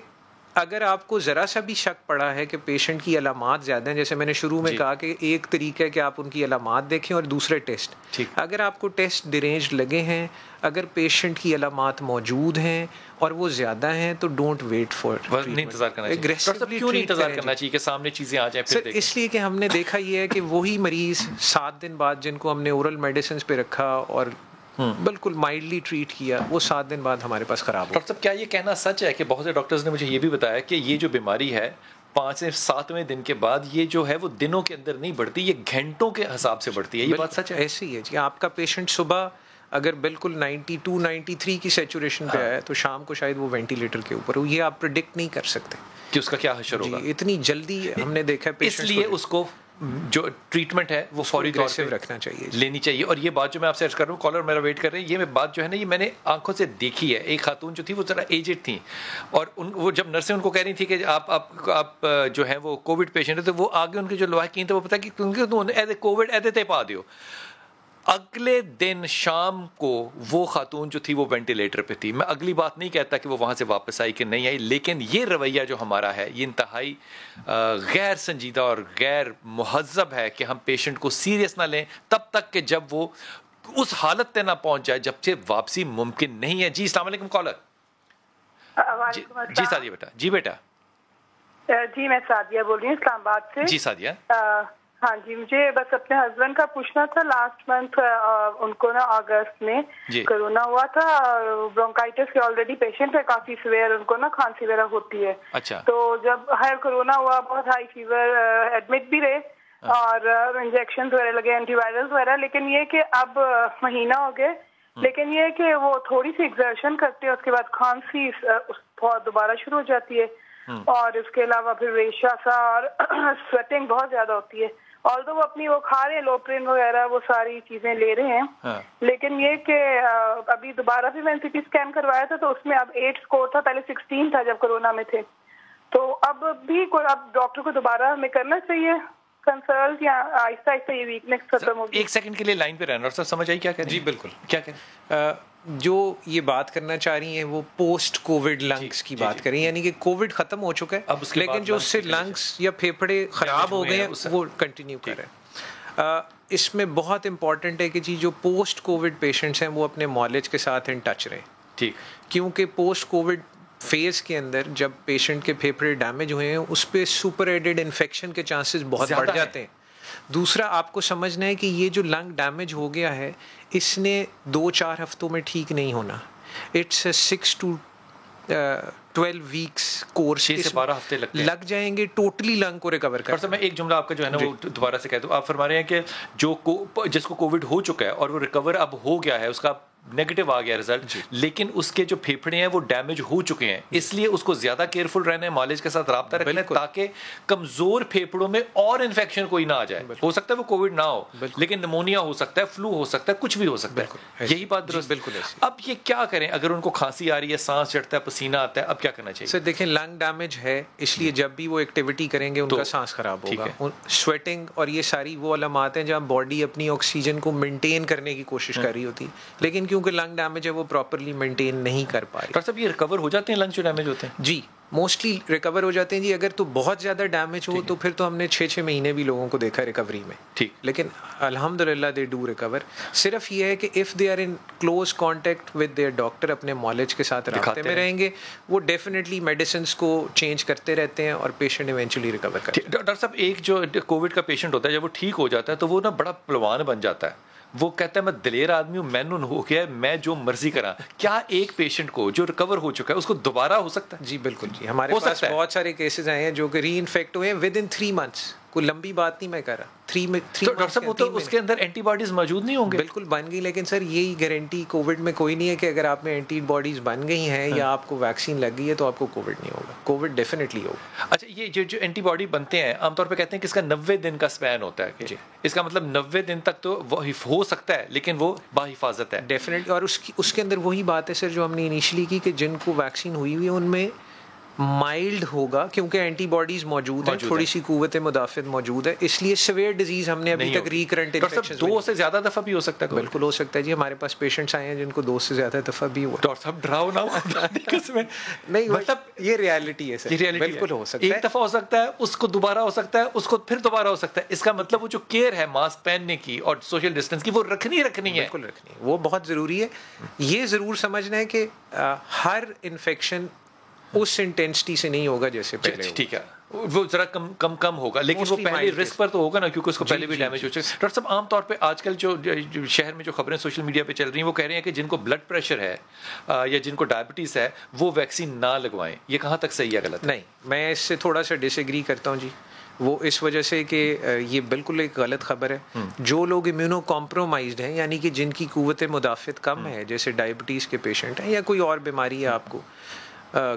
اگر آپ کو ذرا سا بھی شک پڑا ہے کہ پیشنٹ کی علامات زیادہ ہیں, جیسے میں نے شروع میں کہا کہ ایک طریقہ ہے کہ آپ ان کی علامات دیکھیں اور دوسرے ٹیسٹ. اگر آپ کو ٹیسٹ ڈیرینجڈ لگے ہیں, اگر پیشنٹ کی علامات موجود ہیں اور وہ زیادہ ہیں تو ڈونٹ ویٹ فار انتظار کرنا چاہیے کہ سامنے چیزیں آ جائیں. سر اس لیے کہ ہم نے دیکھا یہ ہے کہ وہی مریض 7 دن بعد جن کو ہم نے اورل میڈیسنز پہ رکھا اور بالکل مائلڈلی ٹریٹ کیا, وہ 7 دن بعد ہمارے پاس خراب ہو. ڈاکٹر صاحب کیا یہ کہنا سچ ہے کہ بہت سے ڈاکٹرز نے مجھے یہ بھی بتایا کہ یہ جو بیماری ہے 5 سے 7ویں دن کے بعد یہ جو ہے وہ دنوں کے اندر نہیں بڑھتی, یہ گھنٹوں کے حساب سے بڑھتی ہے, یہ بات سچ ہے؟ ایسے ہی ہے جی. آپ کا پیشنٹ صبح اگر بالکل 92 93 کی سیچوریشن پہ آیا تو شام کو شاید وہ وینٹیلیٹر کے اوپر ہو. یہ آپ پریڈکٹ نہیں کر سکتے کہ اس کا کیا حشر ہوگا. اتنی جلدی ہم نے دیکھا اس لیے اس کو جو ٹریٹمنٹ ہے وہ فوری طور سے رکھنا چاہیے, لینی چاہیے. اور یہ بات جو میں آپ سے عرض کر رہا ہوں, کالر میرا ویٹ کر رہے ہیں, یہ بات جو ہے نا یہ میں نے آنکھوں سے دیکھی ہے. ایک خاتون جو تھی وہ ذرا ایجڈ تھیں اور وہ جب نرسیں ان کو کہہ رہی تھی کہ آپ جو ہیں وہ کووڈ پیشنٹ ہے تو وہ آگے ان کے جو لواحقین تھے وہ پتا کہ کیونکہ کووڈ ایدے تے پا دیو. اگلے دن شام کو وہ خاتون جو تھی وہ وینٹیلیٹر پہ تھی. میں اگلی بات نہیں کہتا کہ وہ وہاں سے واپس آئی کہ نہیں آئی, لیکن یہ رویہ جو ہمارا ہے یہ انتہائی غیر سنجیدہ اور غیر مہذب ہے کہ ہم پیشنٹ کو سیریس نہ لیں تب تک کہ جب وہ اس حالت پہ نہ پہنچ جائے جب سے واپسی ممکن نہیں ہے. جی السلام علیکم کالر. جی سعدیہ بیٹا. جی بیٹا. جی میں سعدیہ بول رہی ہوں اسلام آباد سے. جی سعدیہ. ہاں جی, مجھے بس اپنے ہسبینڈ کا پوچھنا تھا. لاسٹ منتھ ان کو نا اگست میں کرونا ہوا تھا, برونکائٹس کے آلریڈی پیشنٹ ہے کافی سویئر, ان کو نا کھانسی وغیرہ ہوتی ہے. اچھا. تو جب کرونا ہوا بہت ہائی فیور, ایڈمٹ بھی رہے اور انجیکشن وغیرہ لگے اینٹی وائرل وغیرہ. لیکن یہ کہ اب مہینہ ہو گئے, لیکن یہ کہ وہ تھوڑی سی ایگزرشن کرتے ہیں اس کے بعد کھانسی دوبارہ شروع ہو جاتی ہے, اور اس کے علاوہ پھر ریشا سا اور سویٹنگ بہت زیادہ ہوتی ہے. آلدو وہ اپنی وہ کھا رہے ہیں لوپرین وغیرہ, وہ ساری چیزیں لے رہے ہیں, لیکن یہ کہ ابھی دوبارہ بھی میں نے سی ٹی اسکین کروایا تھا تو اس میں اب 8 اسکور تھا, پہلے 16 تھا جب کرونا میں تھے. تو اب بھی اب ڈاکٹر کو دوبارہ ہمیں کرنا چاہیے کنسلٹ یا آہستہ آہستہ یہ ویکنیس ختم ہوگی؟ ایک سیکنڈ کے لیے لائن پہ رہنا. سر سمجھ آئی کیا کہہ رہی ہیں؟ جی بالکل. کیا کہیں جو یہ بات کرنا چاہ رہی ہیں وہ پوسٹ کووڈ لنگس کی بات کر رہی ہیں, یعنی کہ کووڈ ختم ہو چکا ہے لیکن جو اس سے لنگس یا پھیپھڑے خراب ہو گئے ہیں وہ کنٹینیو کر رہے ہیں. اس میں بہت امپورٹنٹ ہے کہ جی جو پوسٹ کووڈ پیشنٹس ہیں وہ اپنے معالج کے ساتھ ان ٹچ رہیں. ٹھیک. کیونکہ پوسٹ کووڈ فیز کے اندر جب پیشنٹ کے پھیپھڑے ڈیمیج ہوئے ہیں اس پہ سپر ایڈڈ انفیکشن کے چانسز بہت بڑھ جاتے ہیں. دوسرا آپ کو سمجھنا ہے کہ یہ جو لنگ ڈیمیج ہو گیا ہے اس نے 2-4 ہفتوں میں ٹھیک نہیں ہونا. اٹس 6 to 12 ویکس کورس, 6 سے 12 ہفتے لگ جائیں گے ٹوٹلی لنگ کو ریکور کرنے. اور میں ایک جملہ آپ کا جو ہے نا وہ دوبارہ سے کہہ دوں. آپ فرما رہے ہیں کہ جو جس کو کووڈ ہو چکا ہے اور وہ ریکور اب ہو گیا ہے, اس کا نیگیٹو آ گیا رزلٹ, لیکن اس کے جو پھیپھڑے ہیں وہ ڈیمیج ہو چکے ہیں, اس لیے اس کو زیادہ کیئرفل رہنا ہے, معالج کے ساتھ رابطہ رکھنا ہے تاکہ کمزور پھیپھڑوں میں اور انفیکشن کوئی نہ آ جائے. ہو سکتا ہے وہ کووڈ نہ ہو لیکن نمونیا ہو سکتا ہے, فلو ہو سکتا ہے, کچھ بھی ہو سکتا ہے. یہی بات درست. بالکل. اب یہ کیا کریں اگر ان کو کھانسی آ رہی ہے, سانس چڑھتا ہے, پسینہ آتا ہے, اب کیا کرنا چاہیے؟ سر دیکھیں لنگ ڈیمیج ہے اس لیے جب بھی وہ ایکٹیویٹی کریں گے ان کا سانس خراب ہوگا. سویٹنگ اور یہ ساری وہ علامات ہیں جہاں باڈی اپنی آکسیجن کو مینٹین کرنے کی کوشش کر رہی ہوتی, لیکن کیونکہ لنگ ڈیمیج ہے وہ پراپرلی مینٹین نہیں کر پا رہی. ڈاکٹر صاحب یہ ریکور ہو جاتے ہیں لنگ جو ڈیمیج ہوتے ہیں؟ جی موسٹلی ریکور ہو جاتے ہیں جی. اگر تو بہت زیادہ ڈیمیج ہو تو پھر تو ہم نے 6 مہینے بھی لوگوں کو دیکھا ریکوری میں. ٹھیک. لیکن الحمدللہ دے ڈو ریکور. صرف یہ ہے کہ if they are in close contact with their doctor, اپنے معالج کے ساتھ رابطے میں رہیں گے, وہ ڈیفینیٹلی میڈیسنس کو چینج کرتے رہتے ہیں اور پیشنٹ ایونچولی ریکور کرتے ہیں. ڈاکٹر صاحب ایک جو کووڈ کا پیشنٹ ہوتا ہے جب وہ ٹھیک ہو جاتا ہے تو وہ نا بڑا پلوان بن جاتا ہے, وہ کہتا ہے میں دلیر آدمی ہوں, میں نے ہو گیا میں جو مرضی کرا. کیا ایک پیشنٹ کو جو ریکور ہو چکا ہے اس کو دوبارہ ہو سکتا ہے؟ جی بالکل. جی ہمارے پاس بہت سارے کیسز آئے ہیں جو کہ ری انفیکٹ ہوئے ہیں ود ان 3 months. کوئی لمبی بات نہیں میں کر رہا. 3 ڈاکٹر صاحب وہ تو اس کے اندر اینٹی باڈیز موجود نہیں ہوں گے؟ بالکل بن گئی, لیکن سر یہی گارنٹی کووڈ میں کوئی نہیں ہے کہ اگر آپ میں اینٹی باڈیز بن گئی ہیں یا آپ کو ویکسین لگ گئی ہے تو آپ کو کووڈ نہیں ہوگا. کووڈ ڈیفینیٹلی ہوگا. اچھا یہ جو اینٹی باڈی بنتے ہیں عام طور پہ کہتے ہیں کہ اس کا 90 دن کا اسپین ہوتا ہے کہ اس کا مطلب 90 دن تک تو وہ ہو سکتا ہے لیکن وہ باحفاظت ہے. ڈیفینیٹلی. اور اس کے اندر وہی بات ہے سر جو ہم نے انیشلی کی کہ جن کو ویکسین ہوئی ہوئی ہے ان میں مائلڈ ہوگا کیونکہ اینٹی باڈیز موجود ہیں, تھوڑی سی قوت مدافعت موجود ہے, اس لیے سیویئر ڈیزیز ہم نے ابھی تک ریکرنٹ انفیکشن 2 سے زیادہ دفعہ بھی ہو سکتا ہے. بالکل ہو سکتا ہے جی, ہمارے پاس پیشنٹس آئے ہیں جن کو 2 سے زیادہ دفعہ بھی ہوا. ڈاکٹر صاحب ڈراؤ نہ نہیں, مطلب یہ ریالٹی ہے سر, بالکل ہو سکتا ہے. ایک دفعہ ہو سکتا ہے, اس کو دوبارہ ہو سکتا ہے, اس کو پھر دوبارہ ہو سکتا ہے. اس کا مطلب وہ جو کیئر ہے ماسک پہننے کی اور سوشل ڈسٹینس کی وہ رکھنی ہے. بالکل رکھنی ہے, وہ بہت ضروری ہے. یہ ضرور سمجھنا ہے کہ ہر انفیکشن اس انٹینسٹی سے نہیں ہوگا جیسے پہلے. ٹھیک ہے, وہ ذرا کم ہوگا لیکن وہ پہلے رسک پر تو ہوگا نا کیونکہ اس کو پہلے بھی ڈیمیج ہو چکا ہے. ڈاکٹر صاحب عام طور پہ آج کل جو شہر میں جو خبریں سوشل میڈیا پہ چل رہی ہیں وہ کہہ رہے ہیں کہ جن کو بلڈ پریشر ہے یا جن کو ڈائبٹیز ہے وہ ویکسین نہ لگوائیں. یہ کہاں تک صحیح ہے غلط؟ نہیں, میں اس سے تھوڑا سا ڈس ایگری کرتا ہوں جی. وہ اس وجہ سے کہ یہ بالکل ایک غلط خبر ہے. جو لوگ امیونو کمپرومائزڈ ہیں یعنی کہ جن کی قوت مدافعت کم ہے جیسے ڈائبٹیز کے پیشنٹ ہیں یا کوئی اور بیماری ہے, آپ کو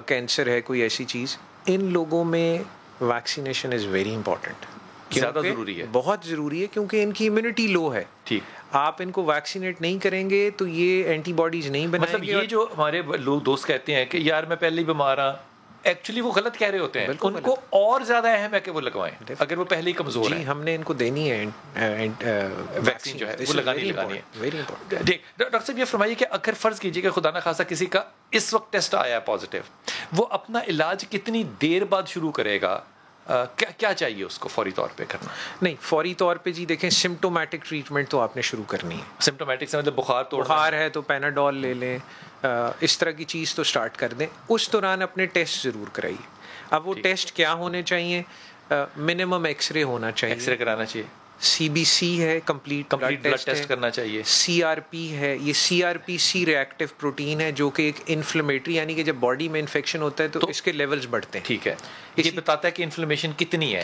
کینسر ہے, کوئی ایسی چیز, ان لوگوں میں ویکسینیشن از ویری امپورٹنٹ. زیادہ ضروری ہے, بہت ضروری ہے کیونکہ ان کی امیونٹی لو ہے. ٹھیک, آپ ان کو ویکسینیٹ نہیں کریں گے تو یہ اینٹی باڈیز نہیں بنائیں گے. مطلب یہ جو ہمارے لوگ دوست کہتے ہیں کہ یار میں پہلے ہی بیمار ہوں, ایکچولی وہ غلط کہہ رہے ہوتے ہیں. ان کو اور زیادر اہم ہے کہ وہ لگوائیں اگر وہ پہلے ہی کمزور ہیں. ہم نے ان کو دینی ہے ویکسین جو ہے وہ لگانی ہے. ڈاکٹر صاحب یہ فرمائیے کہ اگر فرض کیجیے کہ خدا نہ خاصا کسی کا اس وقت ٹیسٹ آیا ہے پازیٹیو, وہ اپنا علاج کتنی دیر بعد شروع کرے گا؟ کیا چاہیے اس کو فوری طور پہ کرنا؟ نہیں, فوری طور پہ جی دیکھیں سمٹومیٹک ٹریٹمنٹ تو آپ نے شروع کرنی ہے. سمٹومیٹک سے مطلب بخار ہے تو پیناڈول لے لیں, اس طرح کی چیز تو سٹارٹ کر دیں. اس دوران اپنے ٹیسٹ ضرور کرائیے. اب وہ ٹیسٹ کیا ہونے چاہیے؟ منیمم ایکس رے ہونا چاہیے, ایکس رے کرانا چاہیے. سی بی سی ہے, کمپلیٹ بلڈ ٹیسٹ کرنا چاہیے. سی آر پی ہے, یہ سی آر پی سی ریئیکٹیو پروٹین ہے جو کہ ایک انفلیمیٹری یعنی کہ جب باڈی میں انفیکشن ہوتا ہے تو اس کے لیولز بڑھتے ہیں. ٹھیک ہے, یہ بتاتا ہے کہ انفلیمیشن کتنی ہے.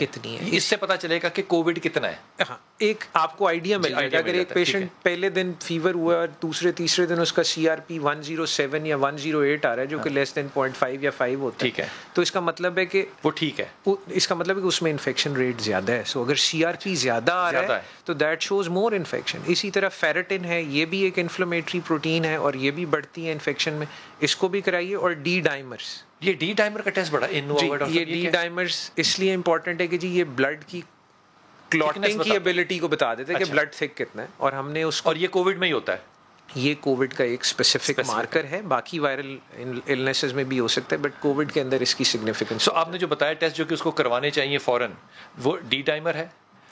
اس سے پتہ چلے گا کہ کووڈ کتنا ہے. ہاں, ایک آپ کو آئیڈیا مل جائے گا. اگر ایک پیشنٹ پہلے دن فیور ہوا اور دوسرے تیسرے دن اس کا سی آر پی 107 یا 108 آ رہا ہے جو کہ لیس دین 0.5 یا 5 ہوتا ہے, ٹھیک ہے, تو اس کا مطلب ہے کہ وہ ٹھیک ہے. اس کا مطلب ہے کہ اس میں انفیکشن ریٹ زیادہ ہے. سو اگر سی آر پی زیادہ آ رہا ہے تو دیٹ شوز مور انفیکشن. اسی طرح فیریٹن ہے, یہ بھی ایک انفلیمیٹری پروٹین ہے اور یہ بھی بڑھتی ہے انفیکشن میں, اس کو بھی کرائیے. اور ڈی ڈائمرس, یہ ڈی ڈائمر کا ٹیسٹ بڑا یہ ڈی ڈائمرس اس لیے امپورٹنٹ ہے کہ جی یہ بلڈ کی کلوٹنگ کی ایبلٹی کو بتا دیتے ہیں کہ بلڈ تھک کتنا ہے. اور ہم نے اس کو, اور یہ کووڈ میں ہی ہوتا ہے, یہ کووڈ کا ایک اسپیسیفک مارکر ہے, باقی وائرل النیسز میں بھی ہو سکتا ہے بٹ کووڈ کے اندر اس کی سگنیفیکنس. سو آپ نے جو بتایا ٹیسٹ جو کہ اس کو کروانے چاہیے فوراً, وہ ڈی ڈائمر ہے,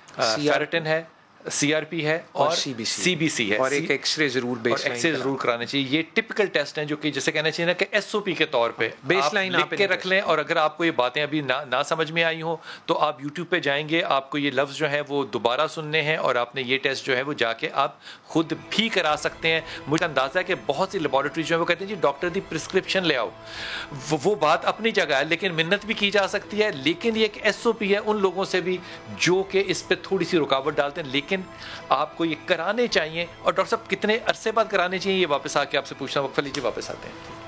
فیریٹن ہے, سی آر پی ہے اور سی بی سی ہے, اور ایک ایکس رے ضرور بیس لائن ضرور کرانا چاہیے. یہ ٹپکل ٹیسٹ ہیں جو کہ جیسے کہنا چاہیے نا کہ ایس او پی کے طور پہ بیس لائن لکھ کے رکھ لیں. اور اگر آپ کو یہ باتیں ابھی نہ سمجھ میں آئی ہوں تو آپ یوٹیوب پہ جائیں گے, آپ کو یہ لفظ جو ہے وہ دوبارہ سننے ہیں اور آپ نے یہ ٹیسٹ جو ہے وہ جا کے آپ خود بھی کرا سکتے ہیں. مجھے اندازہ ہے کہ بہت سی لیبارٹریز جو ہیں وہ کہتے ہیں جی ڈاکٹر دی پرسکرپشن لے آؤ, وہ بات اپنی جگہ ہے لیکن منت بھی کی جا سکتی ہے. لیکن یہ ایک ایس او پی ہے ان لوگوں سے بھی جو کہ اس پہ تھوڑی سی رکاوٹ ڈالتے ہیں, لیکن آپ کو یہ کرانے چاہیے. اور ڈاکٹر صاحب کتنے عرصے بعد کرانے چاہیے یہ واپس آ کے آپ سے پوچھنا. وقفہ لیجیے, واپس آتے ہیں.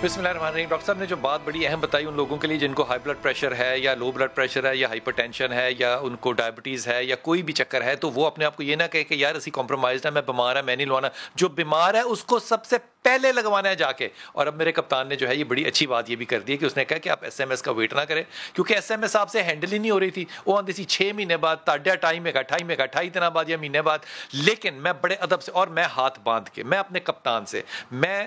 بسم اللہ الرحمن الرحیم. ڈاکٹر صاحب نے جو بات بڑی اہم بتائی ان لوگوں کے لیے جن کو ہائی بلڈ پریشر ہے یا لو بلڈ پریشر ہے یا ہائپر ٹینشن ہے یا ان کو ڈائبٹیز ہے یا کوئی بھی چکر ہے, تو وہ اپنے آپ کو یہ نہ کہے کہ یار اسی کمپرومائزڈ ہے, میں بیمار ہے, میں نہیں لوانا. جو بیمار ہے اس کو سب سے پہلے لگوانا ہے جا کے. اور اب میرے کپتان نے جو ہے یہ بڑی اچھی بات یہ بھی کر دی ہے کہ اس نے کہا کہ آپ ایس ایم ایس کا ویٹ نہ کریں, کیونکہ ایس ایم ایس آپ سے ہینڈل ہی نہیں ہو رہی تھی. وہ آندی سی 6 مہینے بعد, تاڈیا ٹائم میں 28 دن بعد یا مہینے بعد. لیکن میں بڑے ادب سے اور میں ہاتھ باندھ کے, میں اپنے کپتان سے, میں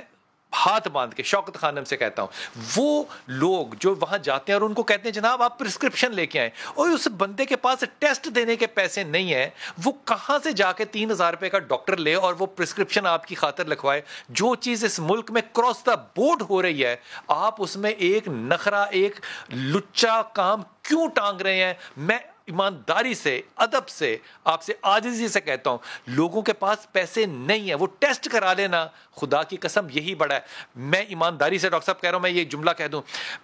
ہاتھ باندھ کے شوکت خانم سے کہتا ہوں, وہ لوگ جو وہاں جاتے ہیں اور ان کو کہتے ہیں جناب آپ پرسکرپشن لے کے آئیں, اور اس بندے کے پاس ٹیسٹ دینے کے پیسے نہیں ہیں, وہ کہاں سے جا کے 3,000 روپے کا ڈاکٹر لے اور وہ پرسکرپشن آپ کی خاطر لکھوائے. جو چیز اس ملک میں کراس دا بورڈ ہو رہی ہے, آپ اس میں ایک نخرا, ایک لچا کام کیوں ٹانگ رہے ہیں؟ میں ایمانداری سے, ادب سے, آپ سے عاجزی سے کہتا ہوں, لوگوں کے پاس پیسے نہیں ہیں, وہ ٹیسٹ کرا لینا, خدا کی قسم یہی بڑا ہے. میں ایمانداری سے ڈاکٹر صاحب کہہ رہا ہوں, میں یہ جملہ کہہ دوں,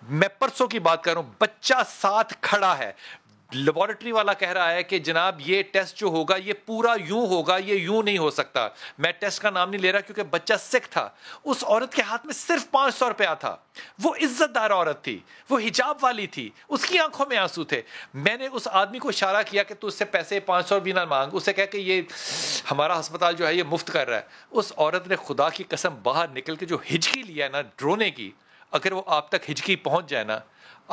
میں پرسوں کی بات کر رہا ہوں, بچہ ساتھ کھڑا ہے, لیبارٹری والا کہہ رہا ہے کہ جناب یہ ٹیسٹ جو ہوگا یہ پورا یوں ہوگا, یہ یوں نہیں ہو سکتا. میں ٹیسٹ کا نام نہیں لے رہا کیونکہ بچہ سکھ تھا. اس عورت کے ہاتھ میں صرف 500 روپیہ تھا, وہ عزت دار عورت تھی, وہ حجاب والی تھی, اس کی آنکھوں میں آنسو تھے. میں نے اس آدمی کو اشارہ کیا کہ تو اس سے پیسے 500 بھی نہ مانگ, اسے کہہ کہ یہ ہمارا ہسپتال جو ہے یہ مفت کر رہا ہے. اس عورت نے خدا کی قسم باہر نکل کے جو ہچکی لیا ہے نا ڈرونے کی, اگر وہ آپ تک ہچکی پہنچ جائے نا,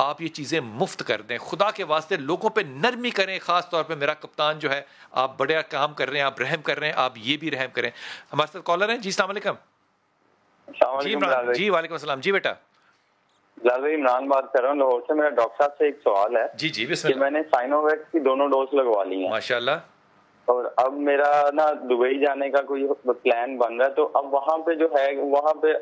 آپ یہ چیزیں مفت کر دیں. خدا کے واسطے لوگوں پہ نرمی کریں, خاص طور پہ میرا کپتان جو ہے, آپ بڑے کام کر رہے ہیں, آپ رحم کر رہے ہیں, آپ یہ بھی رحم کریں. ہمارے ساتھ کالر ہیں. جی السلام علیکم. جی وعلیکم السلام. جی بیٹا عمران بات کر رہا ہوں لاہور سے. میرا ڈاکٹر صاحب سے ایک سوال ہے. جی بسم اللہ. میں نے سائنوویک کی 2 ڈوز لگوا لی ہیں ماشاء اللہ, اور اب میرا نا دبئی جانے کا کوئی پلان بن رہا ہے, تو اب وہاں پہ جو ہے وہاں پہ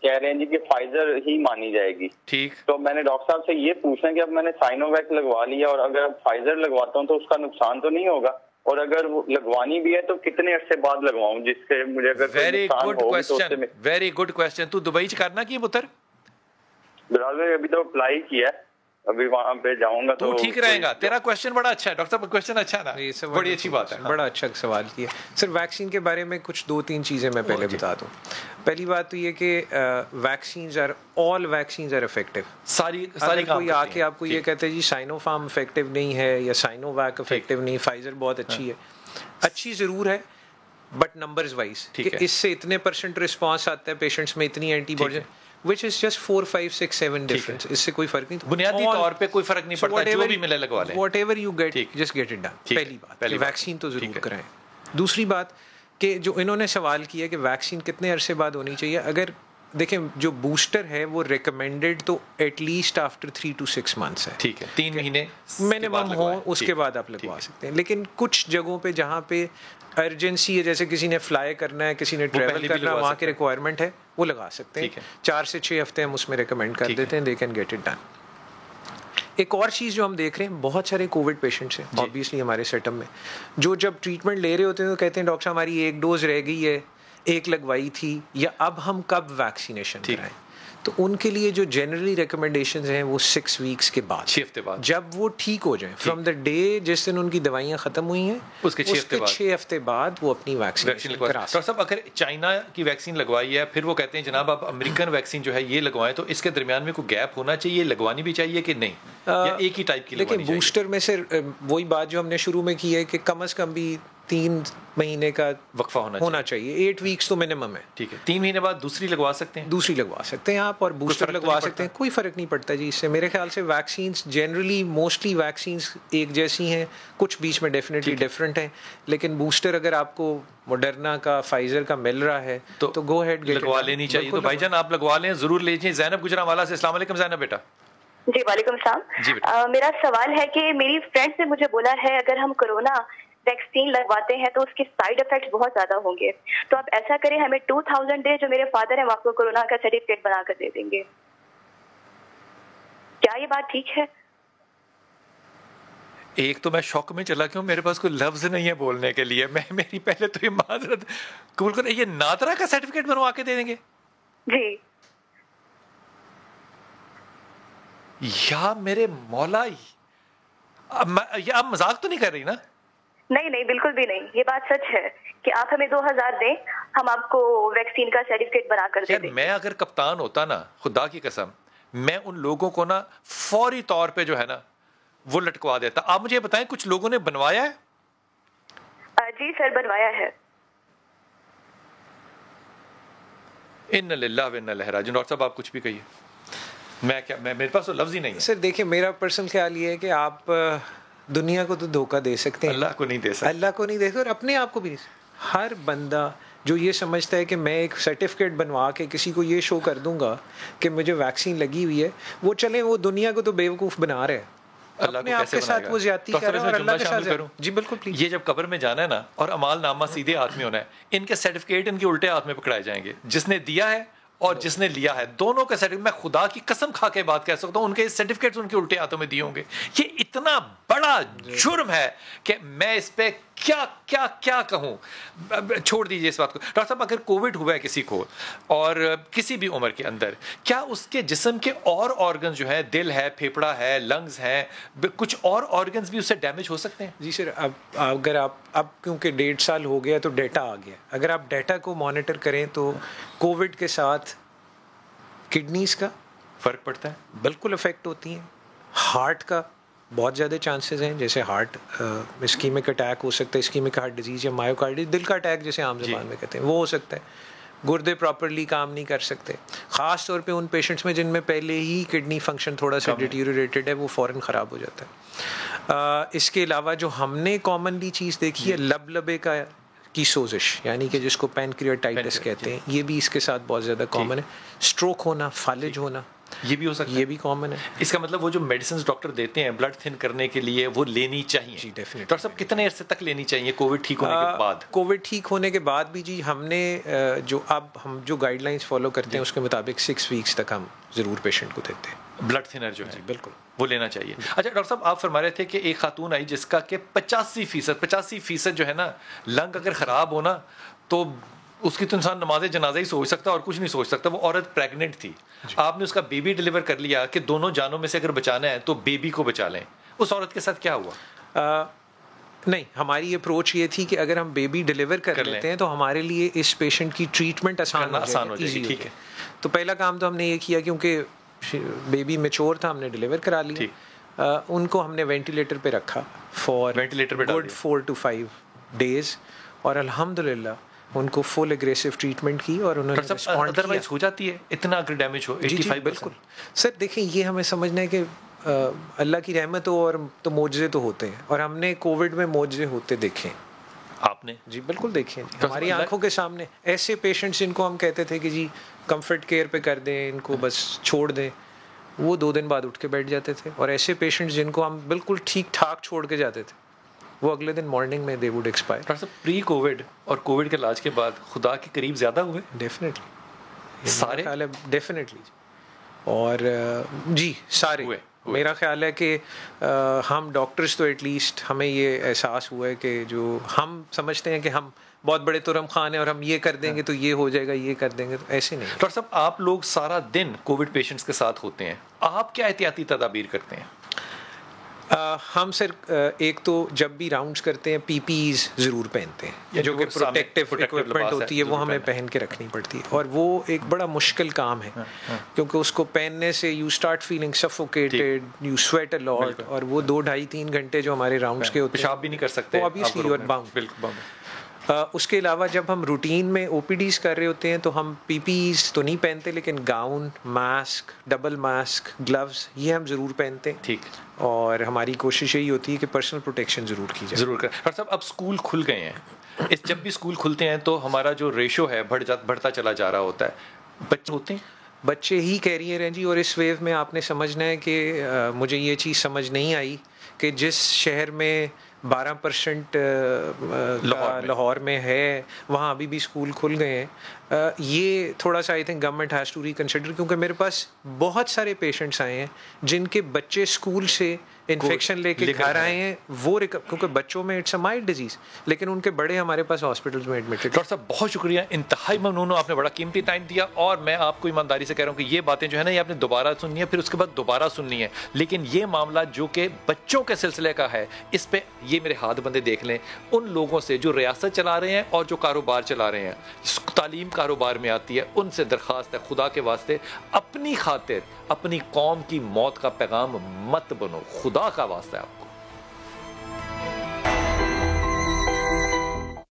کہہ رہے ہیں جی کہ فائزر ہی مانی جائے گی. ٹھیک. تو میں نے ڈاکٹر صاحب سے یہ پوچھنا کہ اب میں نے سائنوویک لگوا لیا اور اگر اب فائزر لگواتا ہوں تو اس کا نقصان تو نہیں ہوگا, اور اگر لگوانی بھی ہے تو کتنے عرصے بعد لگواؤں جس سے مجھے اگر very good question, very good question. تو دبئی کرنا کی پتر؟ برادر ابھی تو اپلائی کیا ہے, ابھی وہاں پہ جاؤں گا تو ٹھیک رہے گا. تیرا کوسچن بڑا اچھا ہے ڈاکٹر صاحب, کوسچن اچھا نا, بڑی اچھی بات ہے, بڑا اچھا سوال کیا. سر ویکسین کے بارے میں کچھ 2-3 چیزیں میں پہلے بتا دوں. پہلی بات تو یہ کہ vaccines are all vaccines are effective. ساری کوئی آ کے آپ کو یہ کہتے ہیں جی سائنو فارم افیکٹو نہیں ہے یا سائنو ویک افیکٹو نہیں, فائزر بہت اچھی ہے, اچھی ضرور ہے بٹ نمبرز وائز کہ اس سے اتنے % رسپانس آتا ہے پیشنٹس میں, اتنی antibody, which is just 4, 5, 6, 7 difference. اس سے کوئی فرق نہیں, بنیادی طور پہ کوئی فرق نہیں پڑتا, جو بھی ملے لگوا لیں, whatever you get just get it done. پہلی بات ویکسین تو ضرور کرائیں. دوسری بات کہ جو انہوں نے سوال کیا کہ ویکسین کتنے عرصے بعد ہونی چاہیے, اگر دیکھیں جو بوسٹر ہے وہ ریکمینڈیڈ تو at least after 3 to 6 months ہے. ٹھیک ہے, 3 مہینے منیمم ہو, اس کے بعد آپ لگوا سکتے ہیں. لیکن کچھ جگہوں پہ جہاں پہ ارجنسی ہے, جیسے کسی نے فلائی کرنا ہے, کسی نے ٹریول کرنا ہے, وہاں کے ریکوائرمنٹ ہے, وہ لگا سکتے ہیں. 4 سے 6 ہفتے ہم اس میں ریکمینڈ کر دیتے ہیں, they can get it done. ایک اور چیز جو ہم دیکھ رہے ہیں, بہت سارے کووڈ پیشنٹس ہیں آبویسلی ہمارے سیٹ اپ میں, جو جب ٹریٹمنٹ لے رہے ہوتے ہیں تو کہتے ہیں ڈاکٹر صاحب ہماری 1 ڈوز رہ گئی ہے, 1 لگوائی تھی, یا اب ہم کب ویکسینیشن کرائیں. تو ان کے لیے جو جنرلی ریکمنڈیشنز ہیں وہ 6 weeks کے بعد, 6 ہفتے بعد, جب وہ ٹھیک ہو جائیں فرام دا ڈے جس دن ان کی دوائیاں ختم ہوئی ہیں, اس کے 6 ہفتے بعد وہ اپنی ویکسین کرا. ڈاکٹر صاحب اگر چائنا کی ویکسین لگوائی ہے, پھر وہ کہتے ہیں جناب آپ امریکن ویکسین جو ہے یہ لگوائیں, تو اس کے درمیان میں کوئی گیپ ہونا چاہیے, لگوانی بھی چاہیے کہ نہیں, یا ایک ہی ٹائپ کی لگوانی چاہیے؟ لیکن بوسٹر میں سے وہی بات جو ہم نے شروع میں کی ہے کہ کم از کم بھی 3 مہینے کا وقفہ ہونا چاہیے. 8 weeks تو منیمم ہے. ٹھیک ہے, 3 مہینے بعد دوسری لگوا سکتے ہیں, دوسری لگوا سکتے ہیں آپ, اور بوسٹر لگوا سکتے ہیں, کوئی فرق نہیں پڑتا جی اس سے. میرے خیال سے ویکسینز جنرلی موسٹلی ویکسینز ایک جیسی ہیں, کچھ بیچ میں ڈیفینیٹلی ڈفرینٹ ہیں, لیکن بوسٹر اگر آپ کو موڈرنا کا فائزر کا مل رہا ہے تو گو ہیڈ لگوا لینی چاہیے. تو بھائی جان آپ لگوا لیں, ضرور لیجیے. زینب گجرانوالہ سے, السلام علیکم زینب بیٹا. جی وعلیکم السلام. میرا سوال ہے کہ میری فرینڈ نے مجھے بولا ہے اگر ہم کورونا ویکسین لگواتے ہیں تو اس کے سائیڈ افیکٹ بہت زیادہ ہوں گے, تو آپ ایسا کریں ہمیں 2000 دے, جو میرے فادر ہیں وہ آپ کو کورونا کا سرٹیفکیٹ بنا کر دے دیں گے. کیا یہ بات ٹھیک ہے؟ ایک تو میں شوق میں چلا کیوں, میرے پاس کوئی لفظ نہیں ہے بولنے کے لیے. میں میری پہلے تو یہ معذرت قبول کریں, یہ نادرا کا سرٹیفکیٹ بنوا کے دے دیں گے؟ جی. یا میرے مولا, یہ آپ مذاق تو نہیں کر رہی نا؟ نہیں بالکل بھی نہیں, یہ بات سچ ہے کہ آپ ہمیں 2000 دیں, ہم آپ کو ویکسین کا سرٹیفکیٹ بنا کر دے دیں. میں اگر کپتان ہوتا نا, خدا کی قسم, میں ان لوگوں کو نا فوری طور پہ جو ہے نا وہ لٹکوا دیتا. آپ مجھے بتائیں کچھ لوگوں نے بنوایا ہے؟ جی سر بنوایا ہے. ان للہ و انا الیہ راجعون. ڈاکٹر صاحب آپ کچھ بھی کہیے, میں کیا, میرے پاس تو لفظ ہی نہیں ہے. سر دیکھیں میرا پرسنل خیال یہ ہے کہ آپ دنیا کو تو دھوکہ دے سکتے ہیں, اللہ کو نہیں دے سکتے, اللہ کو نہیں دے سکتے, اور اپنے آپ کو بھی نہیں. ہر بندہ جو یہ سمجھتا ہے کہ میں ایک سرٹیفکیٹ بنوا کے کسی کو یہ شو کر دوں گا کہ مجھے ویکسین لگی ہوئی ہے, وہ چلیں وہ دنیا کو تو بیوقوف بنا رہے ہیں, اپنے آپ کے ساتھ وہ زیادتی کر رہے ہیں, اور اللہ کے ساتھ. جی بالکل پلیز. یہ جب قبر میں جانا ہے نا اور اعمال نامہ سیدھے ہاتھ میں ہونا ہے, ان کے سرٹیفکیٹ ان کے الٹے ہاتھ میں پکڑائے جائیں گے. جس نے دیا ہے اور جس نے لیا ہے, دونوں کا سرٹیفکیٹ, میں خدا کی قسم کھا کے بات کہہ سکتا ہوں ان کے سرٹیفکیٹس ان کے الٹے ہاتھوں میں دیے ہوں گے. یہ اتنا بڑا جرم ہے کہ میں اس پہ کیا کیا کیا کہوں. چھوڑ دیجیے اس بات کو. ڈاکٹر صاحب اگر کووڈ ہوا ہے کسی کو اور کسی بھی عمر کے اندر, کیا اس کے جسم کے اور آرگنز جو ہیں, دل ہے, پھیپھڑا ہے, لنگز ہیں, کچھ اور آرگنز بھی اس سے ڈیمیج ہو سکتے ہیں؟ جی سر, اگر اب کیونکہ 1.5 سال ہو گیا تو ڈیٹا آ گیا, اگر آپ ڈیٹا کو مانیٹر کریں تو کووڈ کے ساتھ کڈنیز کا فرق پڑتا ہے, بالکل افیکٹ ہوتی ہیں. ہارٹ کا بہت زیادہ چانسز ہیں, جیسے ہارٹ اسکیمک اٹیک ہو سکتا ہے, اسکیمک ہارٹ ڈیزیز یا مایوکارڈی, دل کا اٹیک جیسے عام زبان میں کہتے ہیں, وہ ہو سکتا ہے. گردے پراپرلی کام نہیں کر سکتے, خاص طور پہ ان پیشنٹس میں جن میں پہلے ہی کڈنی فنکشن تھوڑا سا ڈیٹیریٹیڈ ہے, وہ فوراً خراب ہو جاتا ہے. اس کے علاوہ جو ہم نے کامنلی چیز دیکھی ہے, لبے کی سوزش, یعنی کہ جس کو پینکریاٹائٹس کہتے ہیں, یہ بھی اس کے ساتھ بہت زیادہ کامن ہے. اسٹروک ہونا, فالج ہونا, یہ بھی ہو سکتا ہے, یہ بھی کامن ہے. اس کا مطلب وہ جو میڈیسنز ڈاکٹر دیتے ہیں بلڈ تھن کرنے کے لیے, وہ لینی چاہیے. جی ڈیفینیٹلی. ڈاکٹر صاحب کتنے عرصے تک لینی چاہیے کووڈ ٹھیک ہونے کے بعد؟ کووڈ ٹھیک ہونے کے بعد بھی جی ہم نے ہم جو گائیڈ لائنس فالو کرتے ہیں اس کے مطابق 6 ویکس تک ہم ضرور پیشنٹ کو دیتے ہیں بلڈ تھنر جو ہے. جی بالکل, وہ لینا چاہیے. اچھا ڈاکٹر صاحب آپ فرما رہے تھے کہ ایک خاتون آئی جس کا کہ 85% جو ہے نا, لنگ اگر خراب ہونا تو اس کی تو انسان نماز جنازہ ہی سوچ سکتا اور کچھ نہیں سوچ سکتا. وہ عورت پریگننٹ تھی, آپ نے اس کا بیبی ڈیلیور کر لیا کہ دونوں جانوں میں سے اگر بچانا ہے تو بیبی کو بچا لیں. اس عورت کے ساتھ کیا ہوا؟ نہیں, ہماری اپروچ یہ تھی کہ اگر ہم بیبی ڈیلیور کر لیتے ہیں تو ہمارے لیے اس پیشنٹ کی ٹریٹمنٹ آسان ہو جائے گی. ٹھیک ہے, تو پہلا کام تو ہم نے یہ کیا, کیونکہ بیبی میچور تھا, ہم نے ڈیلیور کرا لیا. ان کو ہم نے وینٹیلیٹر پہ رکھا فار گڈ 4 to 5 days, اور الحمدللہ ان کو فل اگریسو ٹریٹمنٹ کی اور انہوں نے رسپونڈ کیا. ہو جاتی ہے اتنا اگر ڈیمیج ہو 85%. بالکل سر, دیکھیں یہ ہمیں سمجھنا ہے کہ اللہ کی رحمت ہو اور تو معجزے تو ہوتے ہیں, اور ہم نے کووڈ میں معجزے ہوتے دیکھے. آپ نے؟ جی بالکل دیکھے, ہماری آنکھوں کے سامنے. ایسے پیشنٹس جن کو ہم کہتے تھے کہ جی کمفرٹ کیئر پہ کر دیں, ان کو بس چھوڑ دیں, وہ 2 دن بعد اٹھ کے بیٹھ جاتے تھے. اور ایسے پیشنٹس جن کو ہم بالکل ٹھیک ٹھاک چھوڑ کے جاتے تھے, وہ اگلے دن مارننگ میں دے وڈ ایکسپائر. ڈاکٹر صاحب پری کووڈ اور کووڈ کے علاج کے بعد خدا کے قریب زیادہ ہوئے؟ ڈیفینیٹلی, سارے ڈیفینیٹلی, اور جی سارے ہوئے. میرا خیال ہے کہ ہم ڈاکٹرز تو ایٹ لیسٹ ہمیں یہ احساس ہوا ہے کہ جو ہم سمجھتے ہیں کہ ہم بہت بڑے ترم خان ہیں اور ہم یہ کر دیں گے تو یہ ہو جائے گا, یہ کر دیں گے, تو ایسے نہیں. ڈاکٹر صاحب آپ لوگ سارا دن کووڈ پیشنٹس کے ساتھ ہوتے ہیں, آپ کیا احتیاطی تدابیر کرتے ہیں؟ ہم سر ایک تو جب بھی راؤنڈز کرتے ہیں پی پی ایز ضرور پہنتے ہیں, جو کہ پروٹیکٹیو اکوپمنٹ ہوتی ہے وہ ہمیں پہن کے رکھنی پڑتی ہے, اور وہ ایک بڑا مشکل کام ہے کیونکہ اس کو پہننے سے you start feeling suffocated, you sweat a lot, اور وہ 2-2.5-3 گھنٹے جو ہمارے راؤنڈز کے ہوتے ہیں پیشاب بھی نہیں کر سکتے, obviously you are bound. اس کے علاوہ جب ہم روٹین میں او پی ڈیز کر رہے ہوتے ہیں تو ہم پی پی ایز تو نہیں پہنتے, لیکن gown, mask, double mask, gloves, یہ ہم ضرور پہنتے ہیں. ٹھیک, اور ہماری کوشش یہی ہوتی ہے کہ پرسنل پروٹیکشن ضرور کی جائے. ضرور کریں. ڈاکٹر صاحب اب اسکول کھل گئے ہیں, جب بھی اسکول کھلتے ہیں تو ہمارا جو ریشو ہے بڑھتا چلا جا رہا ہوتا ہے. بچے ہوتے ہیں, بچے ہی کیریئر ہیں جی. اور اس ویو میں آپ نے سمجھنا ہے کہ مجھے یہ چیز سمجھ نہیں آئی کہ جس شہر میں 12% لاہور میں ہے وہاں ابھی بھی اسکول کھل گئے ہیں. یہ تھوڑا سا I think government has to reconsider, کیونکہ میرے پاس بہت سارے پیشنٹس آئے ہیں جن کے بچے اسکول سے انفیکشن لے کے گھر آئے ہیں, وہ کیونکہ بچوں میں اٹس اے مائلڈ ڈیزیز, لیکن ان کے بڑے ہمارے پاس ہاسپٹلس میں ایڈمٹڈ. ڈاکٹر صاحب بہت شکریہ, انتہائی ممنون ہوں, آپ نے بڑا قیمتی ٹائم دیا, اور میں آپ کو ایمانداری سے کہہ رہا ہوں کہ یہ باتیں جو ہے نا یہ آپ نے دوبارہ سننی ہے, پھر اس کے بعد دوبارہ سننی ہے, لیکن یہ معاملہ جو کہ بچوں کے سلسلے کا ہے اس پہ یہ میرے ہاتھ بندے دیکھ لیں ان لوگوں سے جو ریاست چلا رہے ہیں اور جو کاروبار چلا رہے ہیں, تعلیم کاروبار میں آتی ہے, ان سے درخواست ہے خدا کے واسطے اپنی خاطر اپنی قوم کی موت کا پیغام مت بنو, خدا کا واسطہ ہے.